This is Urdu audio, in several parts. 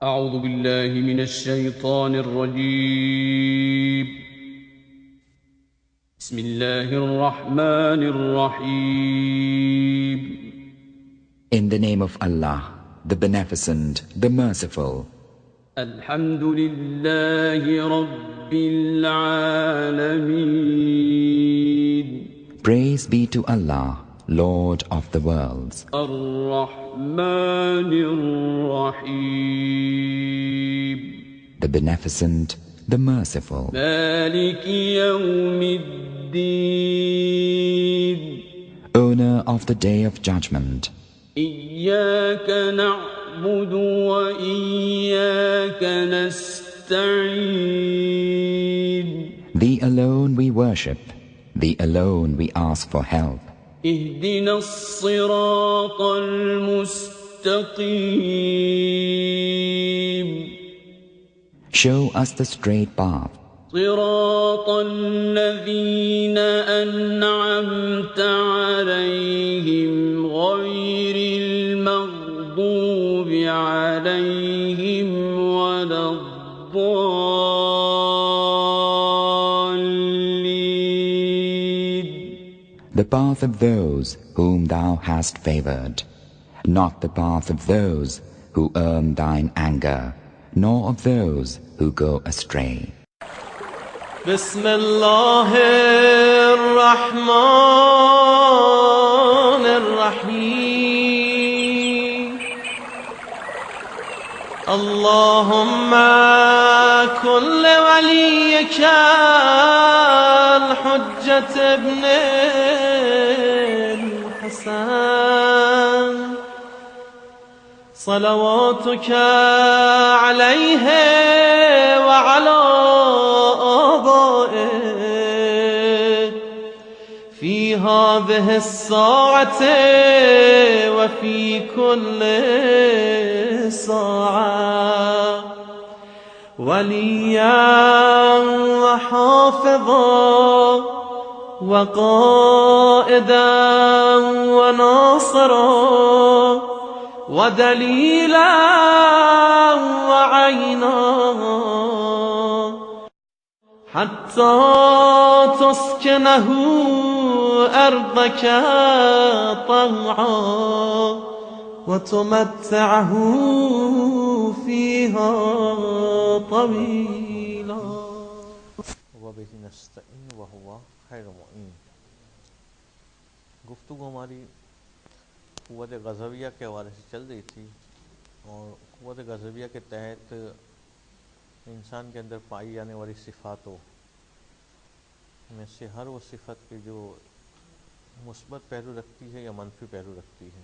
أعوذ بالله من الشيطان الرجيم. بسم الله الرحمن الرحيم. In the name of Allah, the Beneficent, the Merciful. الحمد لله رب العالمين. Praise be to Allah, Lord of the worlds. الرحمن الرحيم. The Beneficent, the Merciful. مالك يوم الدين. Owner of the Day of Judgment. إياك نعبد وإياك نستعين. Thee alone we worship, Thee alone we ask for help. اهدنا الصراط المستقيم. Show us the straight path. صراط الذين أنعمت عليهم غير المغضوب عليهم ولا الضالين. The path of those whom Thou hast favored, not the path of those who earn Thine anger, nor of those who go astray. بسم الله الرحمن الرحيم. اللهم كن لوليك الحجة ابن الحسن صلواتك عليه وعلى آبائه في هذه الساعة وفي كل ساعة وليا وحافظا وقائدا وناصرا ودليلا وعينا حتى تسكنه أرضك طوعا وتمتعه فيها طويلا. وبه نستعين وهو خیر معین. گفتگو ہماری قوت غضبیہ کے حوالے سے چل رہی تھی، اور قوت غضبیہ کے تحت انسان کے اندر پائی جانے والی صفاتوں میں سے ہر وہ صفت کی جو مثبت پہلو رکھتی ہے یا منفی پہلو رکھتی ہے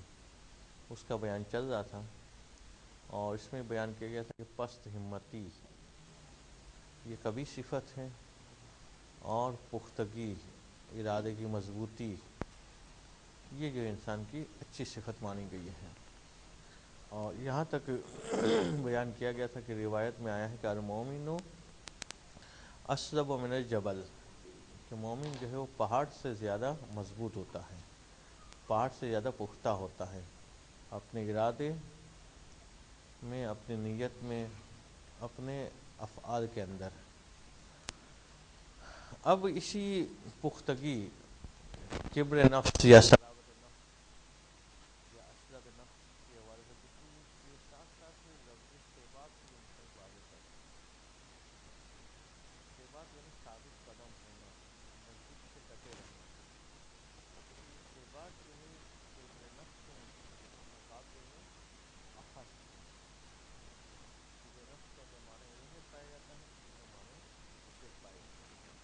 اس کا بیان چل رہا تھا، اور اس میں بیان کیا گیا تھا کہ پست ہمتی یہ کبھی صفت ہے، اور پختگی ارادے کی مضبوطی یہ جو انسان کی اچھی صفت مانی گئی ہے. اور یہاں تک بیان کیا گیا تھا کہ روایت میں آیا ہے کہ المومن اصلب من الجبل، کہ مومن جو ہے وہ پہاڑ سے زیادہ مضبوط ہوتا ہے، پہاڑ سے زیادہ پختہ ہوتا ہے اپنے ارادے میں، اپنی نیت میں، اپنے افعال کے اندر. اب اسی پختگی کبر نفس یا صلابت نفس یا اصلب نفس کے حوالے سے گفتگو کی، ساتھ ساتھ لفظ استحباب کی انسان واضح کرتا ہے. استحباب یعنی ثابت قدم ہونا، مضبوطی سے ڈٹے رہنا. یہ استحباب جو ہے کبر نفس کے مقابلے میں اخص ہے. کبر نفس کا اندر معنی عمومیت پایا جاتا ہے، اس میں معنی خصوصیت پائے جاتے ہیں.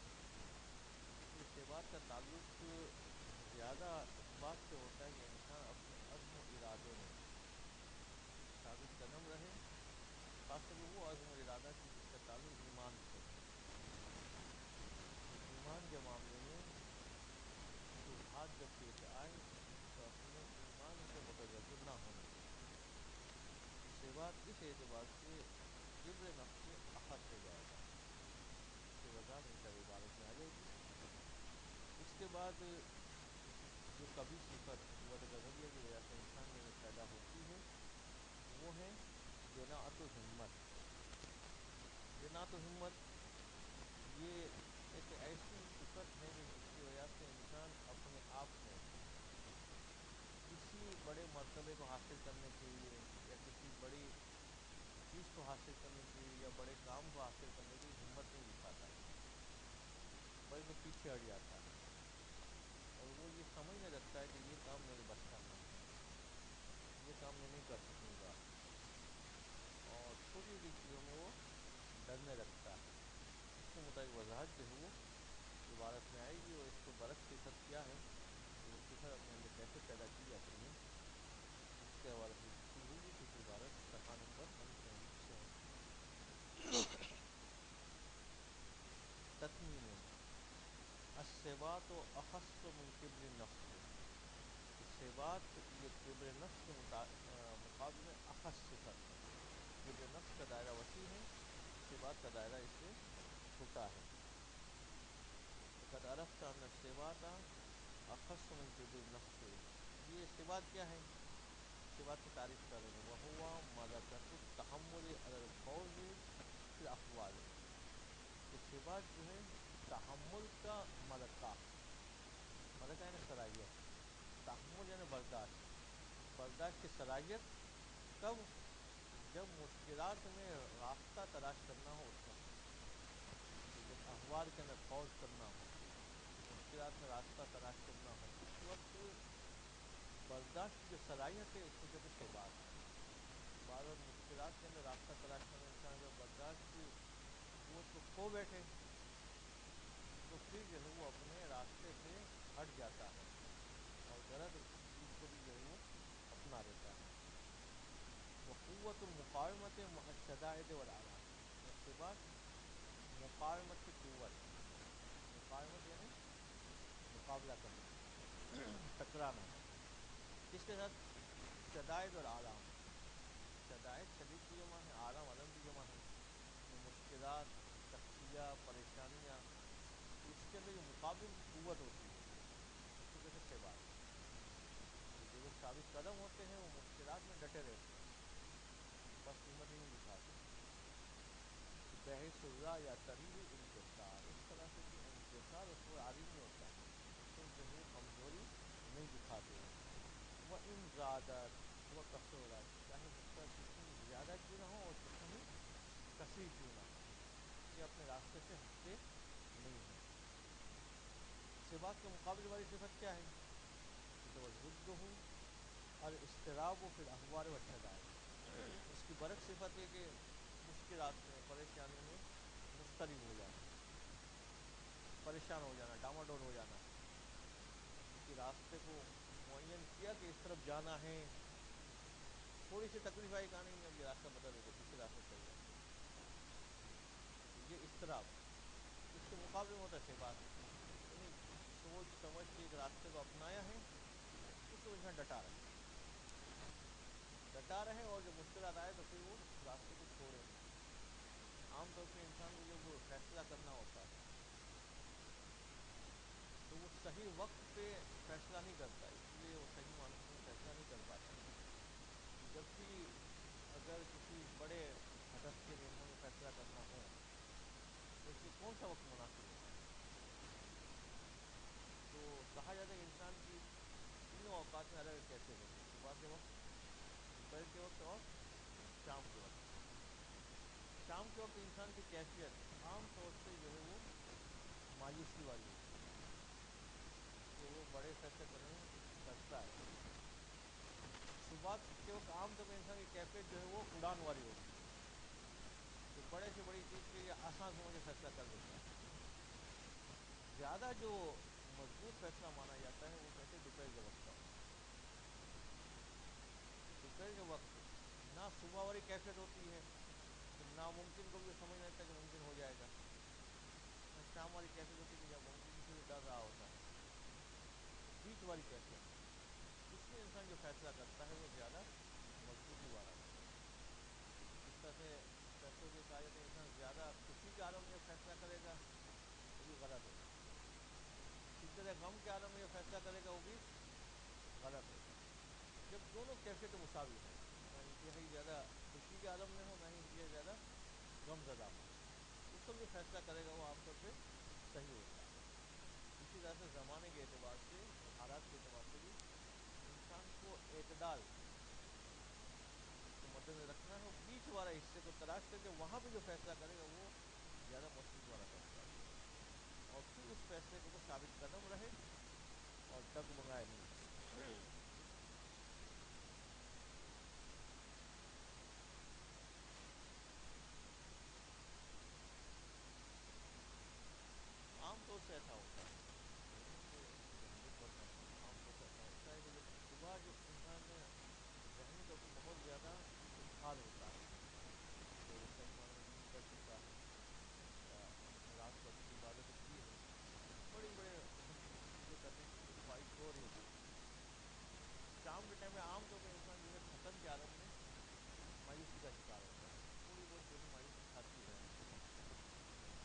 استحباب کا تعلق زیادہ اس بات سے ہوتا ہے کہ انسان اپنے عزم و ارادے میں ثابت قدم رہے، خاص طور پہ وہ عزم و ارادہ کی جس کا تعلق ایمان سے ہے. ایمان کے معاملے میں شبہات جب پیش آئے تو اپنے ایمان سے متغیر نہ ہونا چاہیے. اس کے بعد اس اعتبار سے کبر نفس سے اخذ ہو جائے گا، اس کی وضاحت انشاءاللہ عبارت میں آ جائے گی. اس کے بعد جو کبھی صفت قوت غضبیہ کی وجہ سے انسان میں پیدا ہوتی ہے وہ ہے بناعت و ہمت. اناط و ہمت یہ ایک ایسی صفت ہے کہ جس کی وجہ سے انسان اپنے آپ میں کسی بڑے مرتبے کو حاصل کرنے کے لیے یا کسی بڑی چیز کو حاصل کرنے کے لیے یا بڑے کام کو حاصل کرنے کی ہمت نہیں دکھاتا ہے، بلکہ پیچھے ہٹ جاتا ہے، اور وہ یہ سمجھنے لگتا ہے کہ یہ کام میرے بس کا نہیں ہے، یہ کام میں نہیں کر سکوں گا، اور چھوٹی چھوٹی چیزوں میں وہ ڈرنے لگتا ہے۔ اس کے مطابق وضاحت جو ہے وہ عبارت میں آئے گی، اور اس کے برعکس صفت کیا ہے، وہ صفت اپنے اندر کیسے پیدا کی جاتی ہے، اس کے حوالے سے گفتگو ہوگی۔ تو اس عبارت صفحہ نمبر 177۔ تتمیم الثبات اخص من کبر النفس، کہ ثبات یہ کبر نفس کے مقابلے میں اخص صفت ہے۔ کبر نفس کا دائرہ وسیع ہے، ثبات کا دائرہ اس سے چھوٹا ہے۔ وقد عرفت ان الثبات اخص من کبر النفس، یہ ثبات کیا ہے؟ ثبات کی تعریف کر رہے ہیں، وہو ملکۃ التحمل علی الفوز فی الاحوال، کہ ثبات جو ہے تحمل کا ملکہ، ملکہ یعنی صلاحیت، تحمل یعنی برداشت، برداشت کی صلاحیت کب؟ جب مشکلات میں راستہ تلاش کرنا ہو اس وقت، کہ جب احوال کے اندر فوز کرنا ہو، مشکلات میں راستہ تلاش کرنا ہو، اس وقت برداشت کی جو صلاحیت ہے اس کو کہتے ہیں ثبات۔ بعض وقت مشکلات کے اندر راستہ تلاش کرنے انسان اگر برداشت کی قوت کو کھو بیٹھے تو پھر جو ہے وہ اپنے راستے سے ہٹ جاتا ہے اور غلط چیز کو بھی جو ہے وہ اپنا لیتا ہے۔ وقوت المقاومت مع الشدائد والآلام، اور ثبات مقاومت کی قوت، مقاومت یعنی مقابلہ کرنا، ٹکرانا، کس کے ساتھ؟ شدائد اور آلام، شدائد شدید کی جمع ہے، آلام علم کی جمع ہے، یہ مشکلات، سختیاں، پریشانیاں، اس کے اندر جو مقابلے کی قوت ہوتی ہے اس کو کہتے ہیں ثبات، کہ جو لوگ ثابت قدم ہوتے ہیں وہ مشکلات میں ڈٹے رہتے ہیں، پس ہمت نہیں دکھاتے، بحث اللہ یا طریح الانکسار، اس طرح سے کہ انکسار اس کو عاری نہیں ہوتا، اس وقت جو ہے وہ کمزوری نہیں دکھاتے ہیں۔ وَإِنْ زَادَتْ وَكَثُرَتْ، چاہے مشکلات کتنی زیادہ کیوں نہ ہو اور کتنی ہی کثیر کیوں نہ ہو، یہ اپنے راستے سے ہٹتے نہیں ہیں۔ ثبات کے مقابلے والی صفت کیا ہے؟ وَضُدُّهُ الاضطراب فی الاحوال والشدائد، اس کی برعکس صفت ہے کہ مشکلات میں، پریشانیوں میں مضطرب ہو جانا، پریشان ہو جانا، ڈاماڈول ہو جانا، کسی راستے کو معین کیا کہ اس طرف جانا ہے، تھوڑی سی تکلیف آئی، کہا نہیں اب یہ راستہ بدل دیتے، دوسرے راستے چل جاتے، تو یہ اضطراب، اس کے مقابلے میں ہوتا ہے ثبات، یعنی سوچ سمجھ کے ایک راستے کو اپنایا ہے، اس کو انسان ڈٹا رہے، ڈٹا رہے، اور جب مشکلات آئے تو پھر وہ اس راستے کو چھوڑے نہیں۔ عام طور پہ انسان کو جب فیصلہ کرنا ہوتا ہے تو وہ صحیح وقت پہ فیصلہ نہیں کرتا، اس لیے وہ صحیح معنوں میں فیصلہ نہیں کر پاتا، جبکہ اگر کسی بڑے ہدف کے لیے انسان کو فیصلہ کرنا ہو تو اس لیے کون سا وقت مناسب ہوتا ہے؟ تو کہا جاتا ہے کہ انسان کی تینوں اوقات میں الگ الگ کیفیت ہوتی ہے، صبح کے وقت، دوپہر کے وقت اور شام کے وقت۔ شام کے وقت انسان کی کیفیت عام طور سے جو ہے وہ مایوسی والی ہوتی ہے، کہ وہ بڑے فیصلے کرنے میں ڈرتا ہے۔ صبح کے وقت عام طور پہ انسان کی کیفیت جو ہے وہ اڑان والی ہوتی ہے، کہ بڑے سے بڑی چیز کے لیے آسان سمجھ کے فیصلہ کر دیتا ہے۔ زیادہ جو مضبوط فیصلہ مانا جاتا ہے وہ کہتے ہیں دوپہر کے وقت کا ہوتا ہے، کہ دوپہر کے وقت نہ صبح والی کیفیت ہوتی ہے کہ ناممکن کو بھی وہ سمجھ لیتا ہے کہ ممکن ہو جائے گا، نہ شام والی کیفیت ہوتی ہے کہ جب ممکن سے بھی ڈر رہا ہوتا ہے، بیچ والی کیفیت، اس میں انسان جو فیصلہ کرتا ہے وہ زیادہ مضبوطی والا ہوتا ہے۔ جس طرح سے فیصلوں کے کہا جاتا ہے انسان زیادہ خوشی کے عالم میں جب فیصلہ کرے گا وہ بھی غلط ہوگا، شدت غم کے عالم میں جو فیصلہ کرے گا وہ بھی غلط ہوگا، جب دونوں کیفیت مساوی ہوں، نہ انتہائی زیادہ خوشی کے عالم میں ہو، نہ ہی انتہائی زیادہ غم زدہ ہو، جو فیصلہ کرے گا وہ عام طور پہ صحیح ہوتا ہے. اسی طرح سے زمانے کے اعتبار سے اور حالات کے اعتبار سے بھی انسان کو اعتدال کو مد نظر رکھنا ہے. وہ بیچ والا حصے کو تلاش کر کے وہاں پہ جو فیصلہ کرے گا وہ زیادہ مضبوط والا فیصلہ ہوگا, اور پھر اس فیصلے کو وہ ثابت قدم رہے اور ڈگمگائے نہیں. عام طور سے ایسا ہوتا ہے, ذہنوں کے جہالت ورنہ نہیں, عام طور سے ایسا ہوتا ہے کہ جب صبح جو انسان ذہنی طور پر بہت زیادہ خوشحال ہوتا ہے کہ صحیح معنوں میں نیند کر چکا ہے یا رات کو اچھی عبادتیں کی ہیں, بڑی بڑے قسم کی چیزیں کرنے کی اس کو خواہش ہو رہی ہوتی ہے. شام کے ٹائم میں عام طور پہ انسان جو ہے تھکن کے عالم میں مایوسی کا شکار ہوتا ہے, تھوڑی بہت ذہنی مایوسی کھاتی ہے.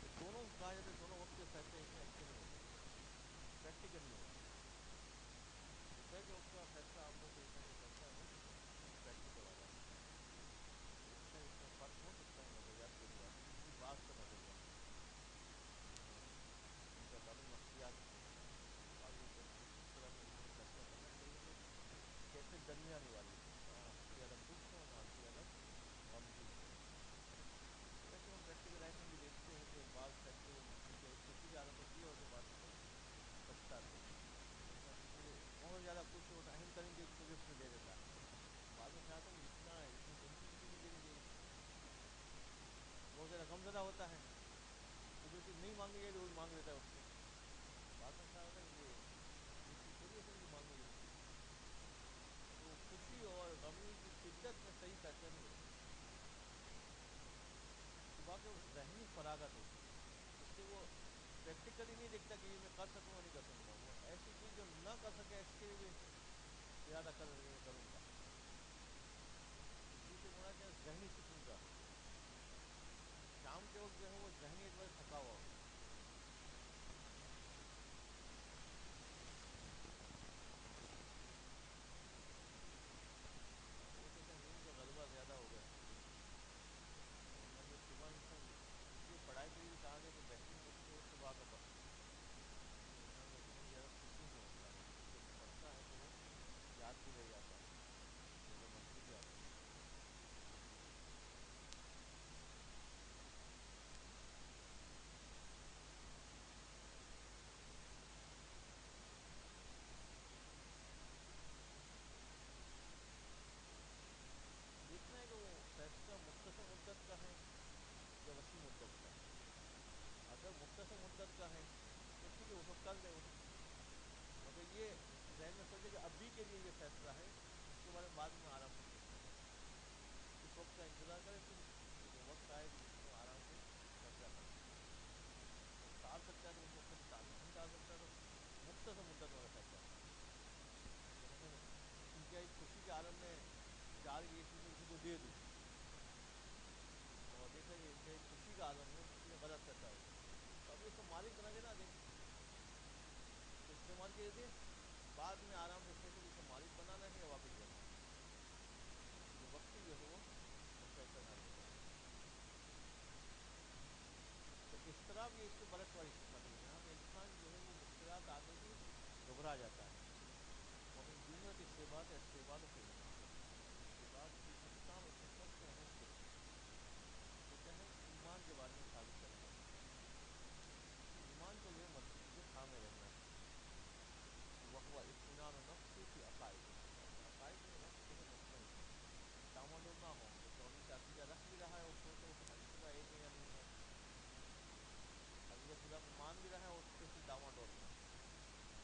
تو دونوں کہا جاتا ہے دونوں وقت کے فیصلے اتنے اچھے نہیں ہوتے, پریکٹیکل نہیں ہوتے. صبح کے وقت کا فیصلہ عام طور سے انسان جو کرتا ہے وہ پریکٹیکل والا ہوتا ہے. اس میں فرق ہو سکتا ہے نظریات کے اعتبار سے, کسی بعض کا نظریہ ان کا تعلق نفسیات سے ہے. بعض لوگ کہتے ہیں کہ اس طرح سے انسان کو فیصلہ کرنا چاہیے کہ کیفیت درمیانی والی ہو, نہ حد سے زیادہ خوش ہو نہ حد سے زیادہ غمگین ہو. تو ویسے ہم پریکٹیکل لائف میں بھی دیکھتے ہیں کہ بعض فیصلے کیونکہ خوشی کی عادت ہوتی ہے اور بعض میں پچھتاتے ہیں. انسان کسی سے بہت زیادہ خوش ہو تو اہم ترین چیز کو گفٹ میں دے دیتا ہے, بعد میں خیال آتا ہے کہ اتنی قیمتی چیز نہیں دینی چاہیے تھی. بہت زیادہ غم زدہ ہوتا ہے تو جو چیز نہیں مانگنی چاہیے وہ مانگ لیتا ہے اس سے. بعد میں خیال ہوتا ہے کہ یہ چیز تھوڑی ہو سکتی کہ مانگنی ہے. تو خوشی اور غمی کی شدت میں صحیح فیصلہ نہیں ہوتا. صبح کے وقت ذہنی فراغت ہوتی ہے, اس سے وہ پریکٹیکلی نہیں دیکھتا کہ یہ میں کر سکوں گا نہیں کر سکوں گا. وہ ایسی چیز جو نہ کر سکے اس کے لیے بھی ارادہ کر سکے میں کروں گا. خوشی سے مراد کیا ذہنی سکون کا ہے. شام کے وقت جو ہے وہ ذہنی اعتبار سے تھکا ہوا ہوتا ہے. ہو سکتا ہے نیند کا غلبہ زیادہ ہو گیا, ورنہ جو صبح انسان, اس لیے پڑھائی کے لیے بھی کہا گیا کہ بہترین وقت جو ہے صبح کا وقت, کیونکہ انسان کا ذہن زیادہ سکون میں ہوتا ہے. جب پڑھتا ہے تو وہ یاد بھی رہ جاتا ہے, زیادہ مضبوطی آتی ہے. دیکھنا ہے کہ وہ فیصلہ مختصر مدت کا ہے یا وسیع مدت کا ہے. اگر مختصر مدت کا ہے تو ٹھیک ہے اس وقت کر لیں اس کو, مگر یہ ذہن میں سوچے کہ ابھی کے لیے یہ فیصلہ ہے, اس کے بارے میں بعد میں آرام سے سوچیں گے. اس وقت کا انتظار کریں, پھر جو وقت آئے گا جس میں آرام سے فیصلہ کر سکیں. اگر ٹال سکتا ہے تو اس وقت تک ٹال, نہیں ٹال سکتا تو مختصر مدت والا فیصلہ کریں. کہ مثلا انتہائی خوشی کے عالم میں چاہ رہی کہ یہ چیز میں کسی کو دے دوں, اور دیکھا کہ انتہائی خوشی کا عالم میں کسی نے غلط فیصلہ ہو گیا, تو ابھی اس کو مالک بنا کے نہ دیں, اس کو استعمال کے دیں, بعد میں آرام سے سوچیں کہ اس کو مالک بنانا ہے یا واپس دینا ہے. تو یہ وقتی جو ہے وہ مسلسل نہ لے جائے. تو اضطراب یہ اس کے برعکس والی صفت ہے, جہاں پہ انسان جو ہے وہ مشکلات آتے ہی گھبرا جاتا ہے. وَمِن جُملۃ الصِّبَاطِ الصِّبَاطُ فِي الْإِيمَانِ, صبات کی اقسام اس میں سب سے اہم صفت وہ کیا ہے, ایمان کے بارے میں ثابت قدم رہنا. ایمان کو جو ہے مضبوطی سے تھامے رہنا ہے. وَهُوَ اطمینان النفس فی عقائدها, کہ اپنے عقائد میں نفس جو ہے مطمئن ہو, ڈاماڈول نہ ہو کہ توحید کا عقیدہ رکھ بھی رہا ہے اور سوچ رہا ہے پتہ نہیں خدا ایک ہے یا نہیں ہے, حقیقت خدا کو مان بھی رہا ہے اور اس پہ پھر ڈاماڈول نہ ہو.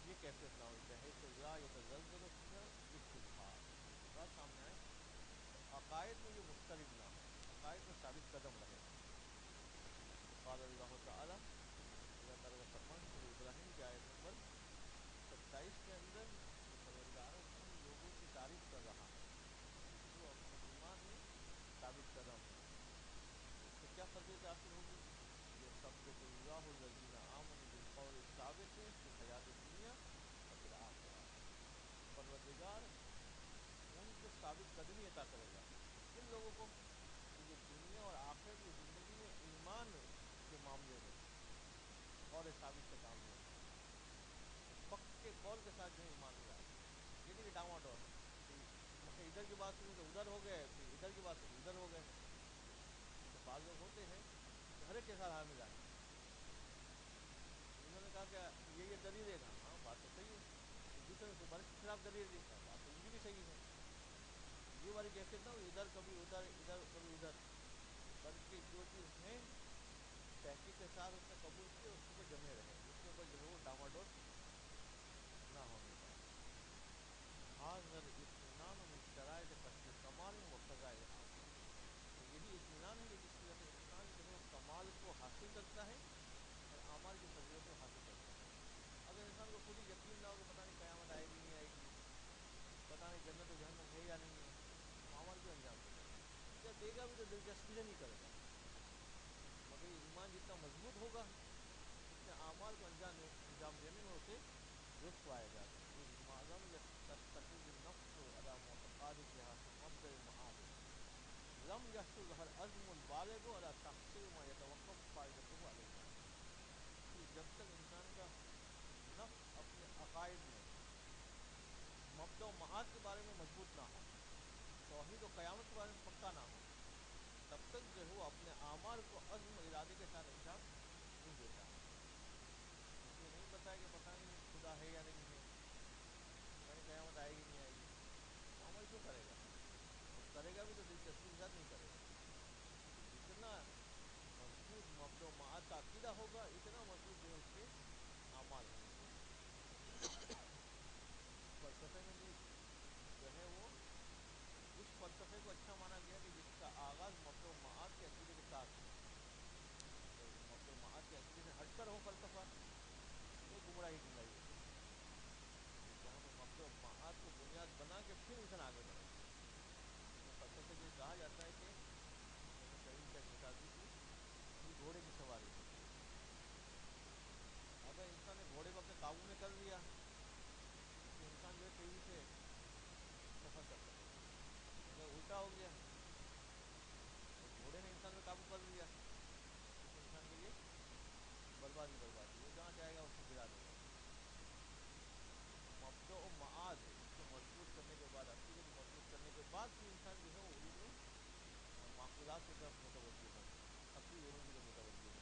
یہ کیفیت نہ ہوئی بحیث لا یتزلزل فیہا بالشبہات, شبہات سامنے آئے تو عقائد میں یہ مضطرب نہ ہو, عقائد میں ثابت قدم رہے. تو قال اللہ تعالی, اللہ تعالیٰ کا فرمان سورہ ابراہیم کی آیت نمبر 27 کے اندر کہ پروردگار ان لوگوں کی تعریف کر رہا ہے جو اپنے ایمان میں ثابت قدم ہیں. اس سے کیا فضیلت حاصل ہوگی, یثبت اللہ الذین آمنوا بالقول الثابت فی الحیات الدنیا وفی الآخرہ, پروردگار ان کو ثابت قدمی عطا کرے گا. کن لوگوں کو, کہ جو دنیا اور آخرت کی زندگی میں ایمان کے معاملے ادھر کی بات سنی تو ادھر ہو گئے، پھر ادھر کی بات سنی ادھر ہو گئے. تو بعض لوگ ہوتے ہیں کہ ہر ایک کے ساتھ حامل آئے. انہوں نے کہا کہ یہ دلیل ہے. ہاں بات تو صحیح ہے. دوسرے نے تمہارے خلاف دلیل دی. بات تو ان کی بھی صحیح ہے. یہ والی کیفیت نہ ہوئی ادھر کبھی ادھر، ادھر کبھی ادھر، بلکہ جو چیز ہے تحقیق کے ساتھ اس نے قبول کی اور اس کے اوپر جمے رہے، اس کے اوپر جو ہے وہ ڈاواڈول نہ ہونے پائے. حاضر اطمینان و شرائط قصد کمال و فضائل اعمال. تو یہی اطمینان ہے کہ جس کی وجہ سے انسان جو ہے وہ کمال کو حاصل کرتا ہے اور اعمال کی فضیلت کو حاصل کرتا ہے. اگر انسان کو خود ہی یقین نہ ہو کہ پتہ نہیں قیامت آئے گی نہیں آئے گی، پتہ نہیں جنت و جہنم ہے یا نہیں ہے، تو عمل کیوں انجام دے گا؟ یا دے گا بھی تو دلچسپی سے نہیں کرے گا. مگر یہ ایمان جتنا مضبوط ہوگا اتنے اعمال کو انجام دینے میں اسے لطف آئے گا. اس معلوم تستحیض النفس علی معتقادها فی مبدأ المعاد لم یحصل لها العزم البالغ علی تحصیل ما یتوقف فائدته علیہ. کہ جب تک انسان کا نفس اپنے عقائد میں مبدأ و معاد کے بارے میں مضبوط نہ ہو، توحید و قیامت کے بارے میں پکا نہ ہو، تب تک جو ہے وہ اپنے اعمال کو عزم و ارادے کے ساتھ انجام نہیں دیتا. اس لیے نہیں پتہ ہے کہ پتہ نہیں خدا ہے یا نہیں ہے، پتہ نہیں قیامت آئے گی نہیں آئے گی، وہ عمل کیوں کرے گا؟ اور کرے گا بھی تو دلچسپی کے ساتھ نہیں کرے گا. جتنا مضبوط مبدأ و معاد کا عقیدہ ہوگا اتنا مضبوط جو ہے اس کے اعمال ہوں گے. فلسفے میں بھی جو ہے وہ اس فلسفے کو اچھا مانا گیا کہ جس کا آغاز مبدأ و معاد کے عقیدے کے ساتھ ہو. اگر مبدأ و معاد کے عقیدے سے ہٹ کر ہو فلسفہ تو گمراہی ہوتی ہے. جہاں پہ مبدأ و معاد کو بنیاد بنا کے پھر انسان آگے بڑھے. فلسفے سے کہا جاتا ہے کہ جیسے کبھی کا ایک مثال دی تھی کہ گھوڑے کی سواری ہے. اگر انسان نے گھوڑے کو اپنے قابو میں کر لیا تو انسان جو ہے تیزی سے سفر کر سکے گا. اگر الٹا ہو گیا اور گھوڑے نے انسان پہ قابو کر لیا تو پھر انسان کے لیے بربادی وہ جہاں جائے گا اس کو گرا دے گا. مبدأ و معاد کو مضبوط کرنے کے بعد، عقیدے کو مضبوط کرنے کے بعد پھر انسان جو ہے وہ علوم معقولات کی طرف متوجہ ہو، عقلی علوم کی طرف متوجہ ہو.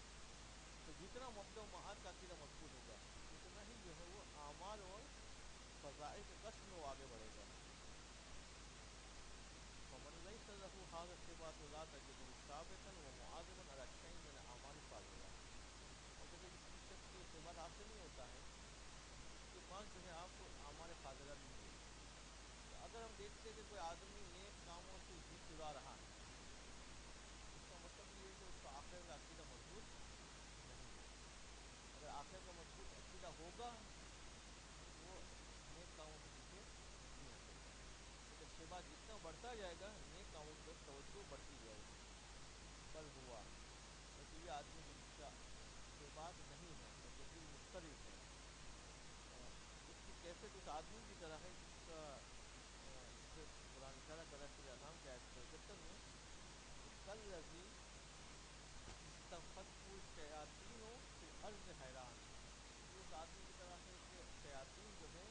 تو جتنا مبدأ و معاد کا عقیدہ مضبوط ہوگا اتنا ہی جو ہے وہ اعمال اور فضائل کے قسم میں وہ آگے بڑھے گا. فمن لیس له هذا الثبات لا تجده ثابتا ومعاظما على شيء من الاعمال الفاضلہ. اور جب اس شخص کو یہ ثبات حاصل نہیں ہوتا ہے اس کے پاس جو ہے آپ کو اعمال فاضلہ نہیں ملے گی. تو اگر ہم دیکھتے ہیں کہ کوئی آدمی نیک کاموں سے جی چرا رہا ہے اس کا مطلب یہ ہے کہ اس کا آخرت کا عقیدہ مضبوط نہیں ہے. اگر آخرت کا مضبوط عقیدہ ہوگا تو وہ نیک کاموں سے پیچھے نہیں ہٹے گا. کیونکہ ثبات جتنا بڑھتا جائے گا نیک کاموں کی طرف توجہ بڑھتی جائے گی. بل ہوا بلکہ یہ آدمی جس کا ثبات نہیں ہے بلکہ دل مضطرب ہے، اس کی کیفیت اس آدمی کی طرح ہے جس کا جسے قرآن اشارہ کر رہا ہے سورہ انعام کی آیت 75 میں کہ کالذی استفتح الشیاطین فی الارض حیران. یہ اس آدمی کی طرح ہے کہ شیاطین جو ہے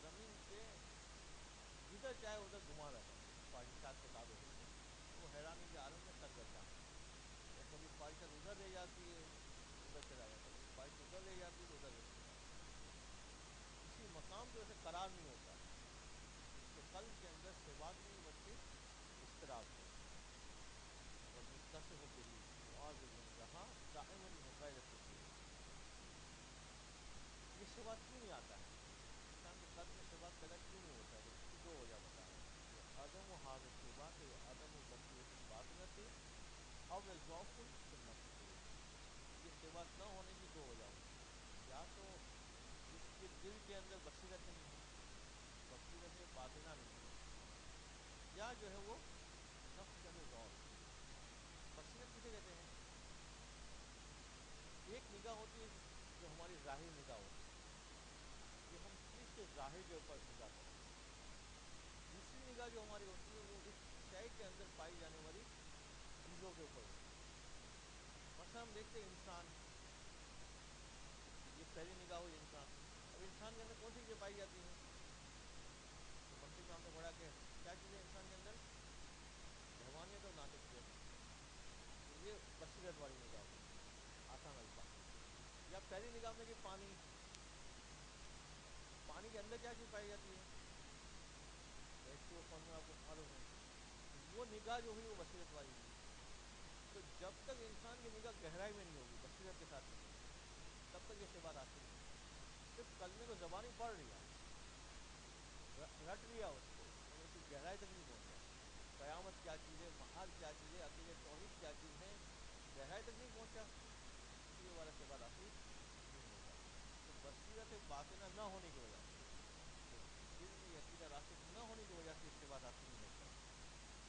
زمین پہ جدھر چاہے ادھر گھما رہے ہیں خواہشات کے تابع ہو کے، وہ حیرانی کے عالم میں سرگرداں ہے. یا کبھی خواہشات ادھر رہ جاتی ہے تو ادھر چلا جاتا ہے، کبھی خواہش ادھر رہ جاتی ہے تو ادھر چلا جاتا ہے. کسی مقام پہ اسے قرار نہیں ہوتا ہے. اس کے قلب کے اندر ثبات نہیں بلکہ اضطراب ہے. والمتصف به معاذب لها دائما من غیر سکون. یہ ثبات کیوں نہیں آتا ہے؟ انسان کے قلب میں ثبات پیدا کیوں نہیں ہوتا ہے؟ تو اس کی دو وجہ بتا رہے ہیں کہ عدم و حاضر ثبات و عدم البصیرت الباطنۃ او ضعف فی النفس. یہ ثبات نہ ہونے کی دو وجہ ہوتی ہیں. یا تو اس کے دل کے اندر بصیرت نہیں ہے، بصیرت باطنہ نہیں ہے، یا جو ہے وہ نفس کے اندر ضعف ہے. بصیرت کسے کہتے ہیں؟ ایک نگاہ ہوتی ہے جو ہماری ظاہر نگاہ ہوتی ہے کہ ہم چیز کے ظاہر کے اوپر نگاہ کرتے ہیں. دوسری نگاہ جو ہماری ہوتی ہے وہ اس شے کے اندر پائی جانے والی چیزوں کے اوپر ہوتی ہے. مثلا ہم دیکھتے ہیں انسان، یہ پہلی نگاہ ہوئی انسان. اب انسان کے اندر کون سی چیزیں پائی جاتی ہیں؟ تو منطق میں ہم نے پڑھا کہ کیا چیزیں انسان کے اندر؟ روحانیت اور ناطقیت. تو یہ بصیرت والی نگاہ ہوئی, آسان الفاظ. یا پہلی نگاہ میں کہ پانی, پانی کے اندر کیا چیز پائی جاتی ہے؟ ایچ2او فارمولا آپ کو معلوم ہے. وہ نگاہ جو ہوئی وہ بصیرت والی ہوئی. تو جب تک انسان کی نگاہ گہرائی میں نہیں ہوگی, بصیرت کے ساتھ نہیں ہوگی, تب تک یہ صفات حاصل نہیں ہوگی. صرف کلمے کو زبانی پڑھ لیا, رٹ لیا اس کو, مگر اس کی گہرائی تک نہیں پہنچا. قیامت کیا چیز ہے, معاد کیا چیز ہے, عقیدہ توحید کیا چیز ہے, گہرائی تک نہیں پہنچا, تو یہ والا صفات حاصل نہیں ہوگا. تو بصیرت باطنہ نہ ہونے کی وجہ سے, دل میں یہ عقیدہ راسخ نہ ہونے کی وجہ سے اس سے بات حاصل نہیں ہوتا.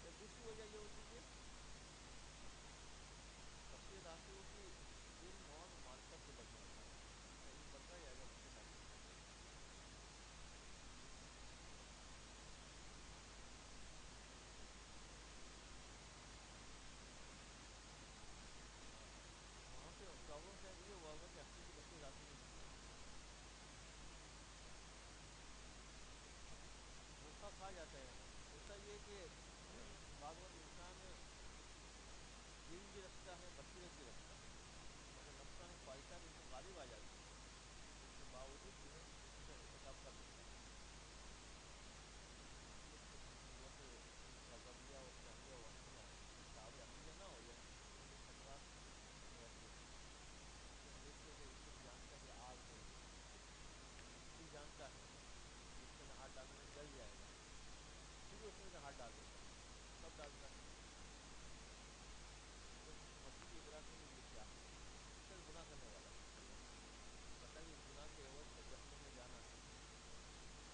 یا دوسری وجہ یہ ہوتی کہ بصیرت حاصل ہوتی علم اور معرفت کے بڑھنے کے ساتھ. علم بڑھتا جائے گا, بصیرت حاصل ہوتی جائے گی. وہاں پہ پرابلم شاید یہ ہوا ہوگا کہ حقیقی بصیرت حاصل نہیں ہوئی. دھوکہ کھا جاتا ہے. ہوتا یہ کہ بعض وقت انسان علم بھی رکھتا ہے, بصیرت بھی رکھتا ہے, مگر نفسانی خواہشات اس میں غالب آ جاتی ہیں, اس کے باوجود جو ہے کفر کا ارتکاب کر دیتا ہے. جب تک قوت غضبیہ اور شہریہ و وحشیہ صاحب عقیدہ نہ ہو جائے تو ان کے خطرات ایسے ہوتے ہیں. تم دیکھتے ہو کہ ایک شخص جانتا ہے کہ آگ ہے, دل جانتا ہے کہ اس کے اندر ہاتھ ڈالنے میں جل جائے گا, پھر بھی اس میں ہاتھ ڈال دیتا ہے. کب ڈالتا ہے؟ جب اس کو حقیقی ادراک نہیں ہے یہ کیا ہے, صرف گناہ کرنے والا ہے, پتہ کہ اس گناہ کے عوض میں جہنم میں جانا ہے,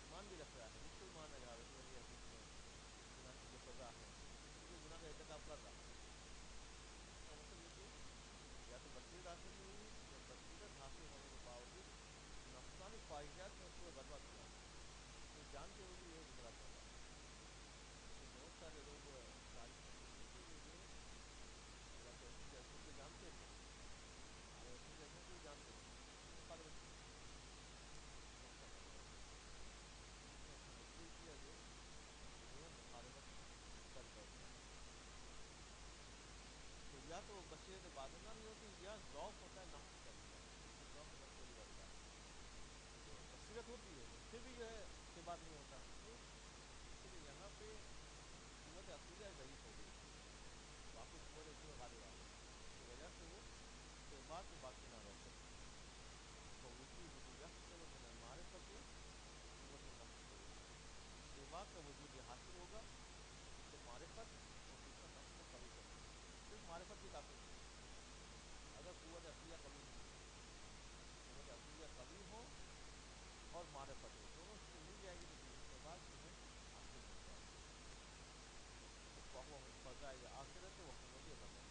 ایمان بھی رکھ رہا ہے, مسلمان ہے, حضرت والی حدیث میں اس گناہ کی جو سزا ہے, پھر بھی گناہ کا ارتکاب کر رہا ہے. اس کا مطلب یہ کہ یا تو بصیرت حاصل نہیں ہوئی, یا بصیرت حاصل ہونے کے باوجود نفسانی خواہشات نے اس کو غلبہ کیا, وہ جانتے ہوئے بھی یہ گمراہ کر رہا ہے. تو بہت سارے لوگ تاریخ میں گزرے تھے کہ جو اللہ کے رسول کو جانتے تھے, اللہ رسول کے کو بھی جانتے تھے, لیکن مخالفت کی, نقصہ کر گئے, اس نے اپنا مجبور کیا کہ وہ جو ہے مخالفت کر بیٹھے. تو یا تو بصیرت باطنہ نہیں ہوتی, یا ذوق ہوتا ہے نفس کا بھی. یہ ذوق نفس والی والی بات ہے کہ بصیرت ہوتی ہے پھر بھی جو ہے اس سے بات نہیں ہوتا. کیوں؟ اس لیے کہ یہاں پہ قوت عقیدہ ضعیف ہو گئی تھی, باقی قوت اس میں غالب آ گئی, اس کی وجہ سے وہ صفات میں باقی نہ رہ سکے. فوجودہ یحصل من المعرفت قوت النفس, صفات کا وجود یہ حاصل ہوگا اس سے معرفت اور دوسرا نفس کو قوی کرنے سے. صرف معرفت بھی کافی نہیں ہے اگر قوت عقلیہ قوی نہیں ہے. قوت عقلیہ قوی ہو اور معرفت ہو, دونوں چیزیں مل جائے گی تو یہ صفات جو ہے حاصل ہو جائے گی. فَهُوَ مِنْ فَضَائِلِ الْآخِرَةِ وَكُنُوزِ الرَّحْمَةِ,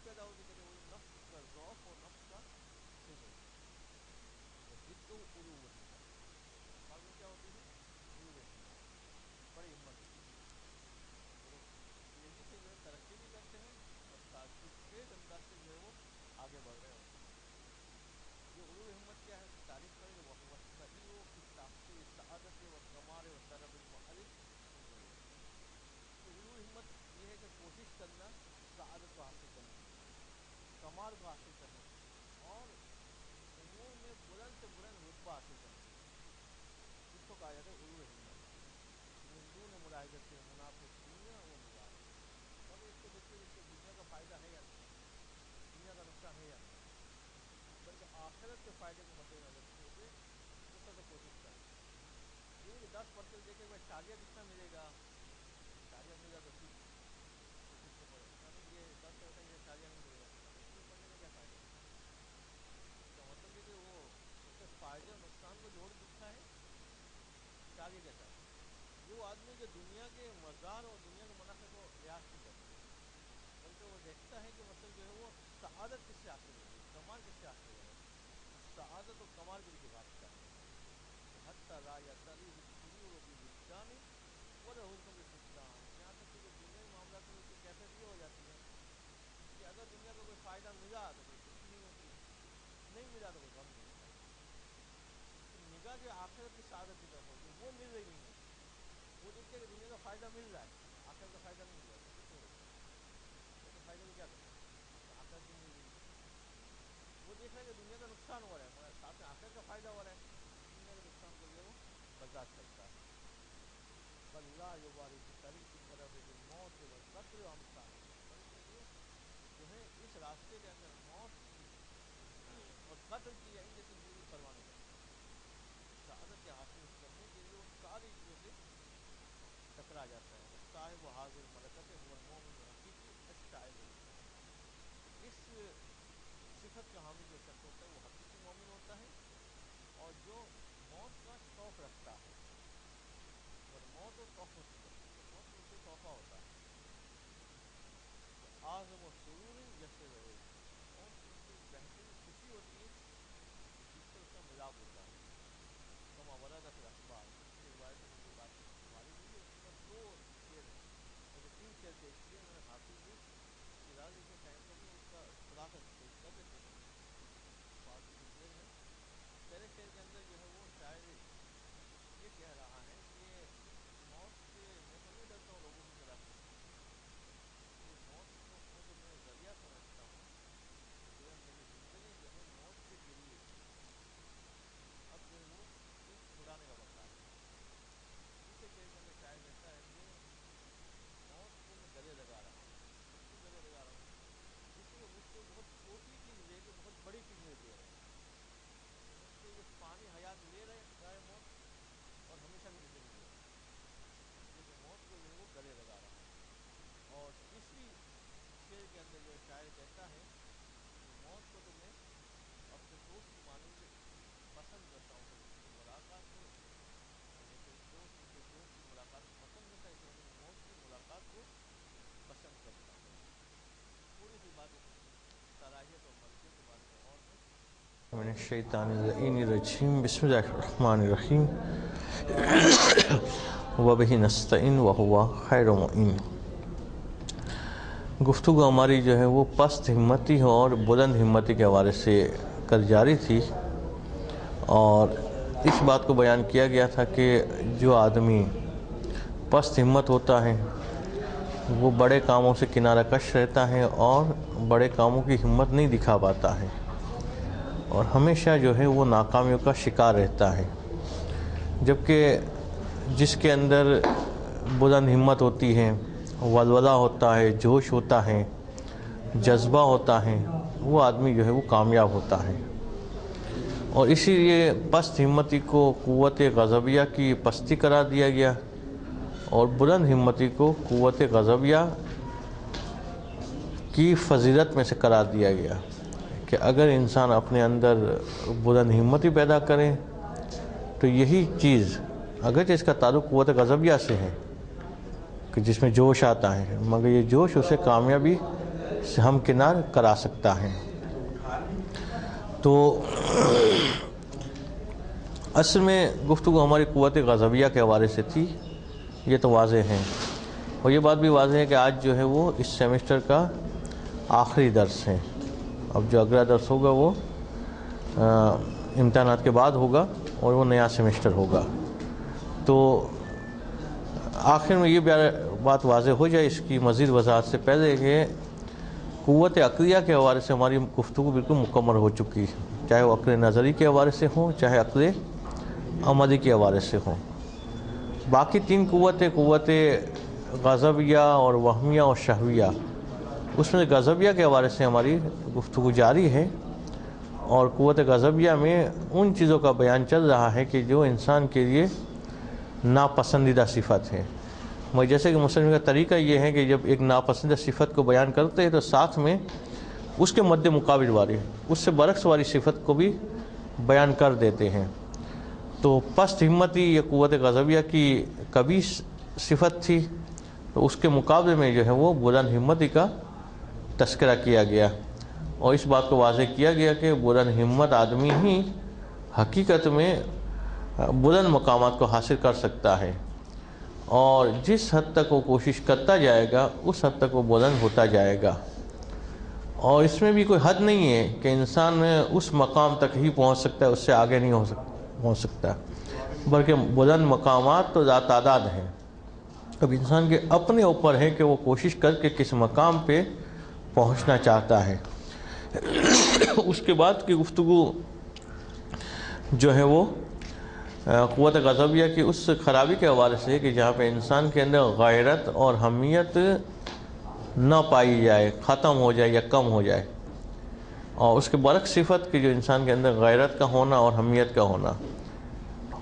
پیدا ہوتی ہے وہ نفس کا ذوق اور نفس کا خبر ضد و علو ہمت مقابل کیا ہوتی ہے علو ہمت بڑی ہمت اور تیزی سے جو ہے ترقی بھی کرتے ہیں اور ساتھ ہی تیز انداز سے جو ہے وہ آگے بڑھ رہے ہوتے ہیں یہ علو ہمت کیا ہے اس کی تعریف کریں وہ السعی فی تحصیل السعادت والکمال وطلب المعالج کہ علو ہمت یہ ہے کہ کوشش کرنا سعادت کو حاصل کرنے کی کمال کو حاصل کرنے کی اور امور میں بلند سے بلند رتبہ حاصل کرنے کی اس کو کہا جاتا ہے علو ہمت من دون ملاحظۃ منافع دنیا و مزاح مگر اس کو دیکھتے ہوئے اس کو دنیا کا فائدہ ہے یا نہیں دنیا کا نقصان ہے یا نہیں بلکہ آخرت کے فائدے کو مد نظر رکھتے ہوئے اس طرح کوشش کریں یہ کہ 10% دیکھیں میں شاریہ کتنا ملے گا شاریہ ملے گا تو ٹھیک کوشش تو پڑے نہیں یہ 10 ہوتا ہے یہ شاریہ نہیں ملے گا اس میں پڑھنے کا کیا فائدہ اس کا مطلب یہ کہ وہ اس کے فائدے اور نقصان کو جوڑ دکھا ہے شاریہ کے ساتھ یہ وہ آدمی جو دنیا کے مزار اور دنیا کے منافع کو لحاظ نہیں کرتا بلکہ وہ دیکھتا ہے کہ مطلب جو ہے وہ سعادت کس سے حاصل ہوگی کمال کس سے حاصل ہوگا سعادت اور کمال کے لیے بات کرتا ہے حتی لا یطلی السرور بوجدان ولا حکم بفقدان یہاں تک کہ دنیا کے معاملات میں اس کی کیفیت یہ ہو جاتی ہے کہ اگر دنیا کا کوئی فائدہ ملا تو کوئی خوشی نہیں ہوتی نہیں ملا تو کوئی غم نہیں ہوتا اس کی نگاہ جو آخرت کی سعادت کی طرف ہوتی ہے وہ مل رہی نہیں ہوتی وہ دیکھتے کہ دنیا کا فائدہ مل رہا ہے آخرت کا فائدہ نہیں مل رہا تو کچھ نہیں ہوتا تو فائدے کو کیا کریں آخرت بھی مل رہی ہے وہ دیکھ رہا ہے کہ دنیا کا نقصان ہو رہا ہے مگر ساتھ میں آخرت کا فائدہ ہو رہا ہے دنیا کے نقصان کو جو ہے وہ برداشت کرتا ہے بل لا یبالی بطریق طلب الموت والقتل وامثال بلکہ وہ جو ہے اس راستے کے اندر موت کی اور قتل کی یا ان جیسی چیزوں کی پرواہ نہیں کرتا سعادت کے حاصل کرنے کے لیے وہ ساری چیزوں سے ٹکرا جاتا ہے صاحب حاضر ملکت هو المؤمن الحقیقی الشاعر اس صفت کا حامل جو شخص ہوتا ہے وہ حقیقی مومن ہوتا ہے اور جو موت کا شوق رکھتا ہے اور موت و تحفہ موت کو اسے تحفہ ہوتا ہے وہ اعظم و سرور یسر موت کی اس سے بہترین خوشی ہوتی ہے جس سے اس کا ملاپ ہوتا ہے کما ورد فی الاخبار اس کی روایتوں میں یہ بات وارد ہوئی ہے اس میں 2 شعر بلکہ 3 شعر پیش کیے انہوں نے حافظ بھی شیرازی کے ٹائم پر بھی اس کا خلاصہ پیش کر دیتے ہیں فارسی کے شعر ہیں پہلے شعر کے اندر جو ہے وہ شاعر یہ کہہ رہا ہے کہ موت سے میں تو نہیں ڈرتا ہوں لوگوں کی طرح یہ موت کو میں تو میں ذریعہ سمجھتا ہوں کہ میری زندگی جو ہے موت سے گری ہوئی تھی اب جو ہے وہ اس چھڑانے کا وقت آ گیا دوسرے شعر کے اندر شاعر کہتا ہے کہ موت کو میں گلے لگا رہا ہوں کیوں گلے لگا رہا ہوں اس لیے مجھ سے بہت چھوٹی چیز لے کے بہت بڑی چیز مجھے دے رہے ہیں مجھ سے یہ پانی حیات لے رہا ہے موت اور ہمیشہ کی زندگی دے رہا ہے اس لیے میں موت کو جو ہے وہ گلے لگا رہا ہوں اور تیسری شعر کے اندر جو ہے شاعر کہتا ہے کہ موت کو تو میں اپنے دوست کی مانند پسند کرتا ہوں کہ اس کی ملاقات کو جیسے ایک دوست کی ملاقات کو پسند کرتا ہے اس طرح میں موت کی ملاقات کو پسند کرتا ہوں تھوڑی سی بات اس صلاحیت اور مرضیت کے بارے میں اور ہے من الشیطان الرجیم بسم اللہ الرحمن الرحیم وبہ نستعین وہو خیر معین گفتگو ہماری جو ہے وہ پست ہمتی اور بلند ہمتی کے حوالے سے کر جاری تھی اور اس بات کو بیان کیا گیا تھا کہ جو آدمی پست ہمت ہوتا ہے وہ بڑے کاموں سے کنارہ کش رہتا ہے اور بڑے کاموں کی ہمت نہیں دکھا پاتا ہے اور ہمیشہ جو ہے وہ ناکامیوں کا شکار رہتا ہے جبکہ جس کے اندر بلند ہمت ہوتی ہے ولولہ ہوتا ہے جوش ہوتا ہے جذبہ ہوتا ہے وہ آدمی جو ہے وہ کامیاب ہوتا ہے اور اسی لیے پست ہمتی کو قوت غضبیہ کی پستی قرار دیا گیا اور بلند ہمتی کو قوت غضبیہ کی فضیلت میں سے قرار دیا گیا کہ اگر انسان اپنے اندر بلند ہمتی پیدا کرے تو یہی چیز اگرچہ اس کا تعلق قوت غضبیہ سے ہے کہ جس میں جوش آتا ہے مگر یہ جوش اسے کامیابی سے ہمکنار کرا سکتا ہے۔ تو اصل میں گفتگو ہماری قوت غضبیہ کے حوالے سے تھی، یہ تو واضح ہے، اور یہ بات بھی واضح ہے کہ آج جو ہے وہ اس سیمسٹر کا آخری درس ہے۔ اب جو اگلا درس ہوگا وہ امتحانات کے بعد ہوگا اور وہ نیا سیمسٹر ہوگا۔ تو آخر میں یہ بات واضح ہو جائے اس کی مزید وضاحت سے پہلے کہ قوت عقلیہ کے حوالے سے ہماری گفتگو بالکل مکمل ہو چکی ہے، چاہے وہ عقل نظری کے حوالے سے ہوں چاہے عقل عملی کے حوالے سے ہوں۔ باقی تین قوتیں، قوت غضبیہ اور وہمیہ اور شہویہ، اس میں غضبیہ کے حوالے سے ہماری گفتگو جاری ہے، اور قوت غضبیہ میں ان چیزوں کا بیان چل رہا ہے کہ جو انسان کے لیے ناپسندیدہ صفت ہے۔ جیسے کہ مسلم کا طریقہ یہ ہے کہ جب ایک ناپسندیدہ صفت کو بیان کرتے ہیں تو ساتھ میں اس کے مد مقابل والی، اس سے برعکس والی صفت کو بھی بیان کر دیتے ہیں۔ تو پست ہمتی یہ قوت غضبیہ کی کبھی صفت تھی، تو اس کے مقابلے میں جو ہے وہ بلند ہمتی کا تذکرہ کیا گیا، اور اس بات کو واضح کیا گیا کہ بلند ہمت آدمی ہی حقیقت میں بلند مقامات کو حاصل کر سکتا ہے، اور جس حد تک وہ کوشش کرتا جائے گا اس حد تک وہ بلند ہوتا جائے گا، اور اس میں بھی کوئی حد نہیں ہے کہ انسان اس مقام تک ہی پہنچ سکتا ہے، اس سے آگے نہیں پہنچ سکتا، بلکہ بلند مقامات تو ذات تعداد ہیں۔ اب انسان کے اپنے اوپر ہے کہ وہ کوشش کر کے کس مقام پہ پہنچنا چاہتا ہے۔ اس کے بعد کی گفتگو جو ہے وہ قوت غضبیہ کی اس خرابی کے حوالے سے ہے کہ جہاں پہ انسان کے اندر غیرت اور حمیت نہ پائی جائے، ختم ہو جائے یا کم ہو جائے، اور اس کے برعکس صفت کہ جو انسان کے اندر غیرت کا ہونا اور حمیت کا ہونا۔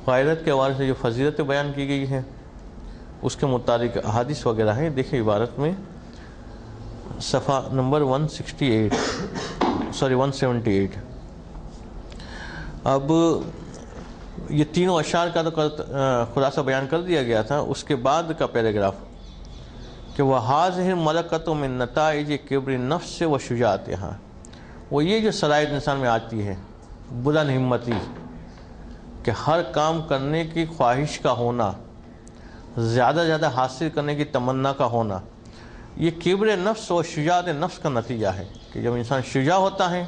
غیرت کے حوالے سے جو فضیلتیں بیان کی گئی ہیں اس کے متعلق احادیث وغیرہ ہیں، دیکھیں عبارت میں صفحہ نمبر 178۔ اب یہ تینوں اشعار کا تو خلاصہ بیان کر دیا گیا تھا، اس کے بعد کا پیراگراف کہ وَهَٰذِهِ الْمَلَكَةُ مِن نَتَائِجِ كِبْرِ النَّفْسِ وَشُجَاعَتِهَا، وہ یہ جو صلاحیت انسان میں آتی ہے، بلند ہمتی، کہ ہر کام کرنے کی خواہش کا ہونا، زیادہ زیادہ حاصل کرنے کی تمنا کا ہونا، یہ کبر نفس اور شجاعت نفس کا نتیجہ ہے کہ جب انسان شجاع ہوتا ہے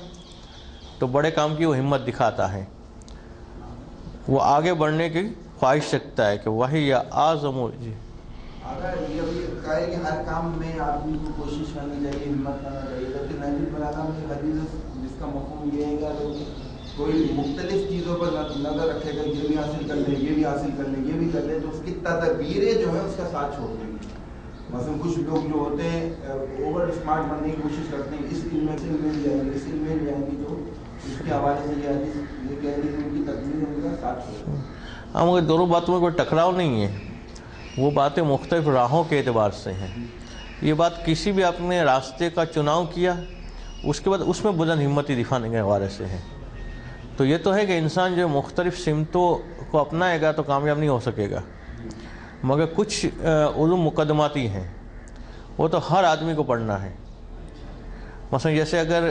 تو بڑے کام کی وہ ہمت دکھاتا ہے، وہ آگے بڑھنے کی خواہش رکھتا ہے کہ وہی یا اعظم۔ جی اگر یہ بھی کہا ہے کہ ہر کام میں آدمی کو کوشش کرنی چاہیے، ہمت کرنا چاہیے، لیکن نہج البلاغہ میں حدیث جس کا مفہوم یہ ہے کہ کوئی مختلف چیزوں پر نظر رکھے گا، یہ بھی حاصل کر لیں، یہ بھی حاصل کر لیں، یہ بھی کر لیں، تو اس کی تدبیریں جو ہیں اس کا ساتھ چھوڑ دیں گی۔ مثلا کچھ لوگ جو ہوتے ہیں اوور اسمارٹ بننے کی کوشش کرتے ہیں، اس علم میں جائیں گے، اس علم میں جائیں گے، جو اس کے حوالے سے یہ حدیث یہ کہہ رہی ہے ان کی تدبیر ان کا ساتھ چھوڑ دیں۔ ہاں، مگر دونوں باتوں میں کوئی ٹکراؤ نہیں ہے، وہ باتیں مختلف راہوں کے اعتبار سے ہیں۔ یہ بات کسی بھی آپ نے راستے کا چناؤ کیا، اس کے بعد اس میں بلند ہمتی دکھانے کے حوالے سے ہے، تو یہ تو ہے کہ انسان جو مختلف سمتوں کو اپنائے گا تو کامیاب نہیں ہو سکے گا، مگر کچھ علوم مقدماتی ہیں، وہ تو ہر آدمی کو پڑھنا ہے۔ مثلا جیسے اگر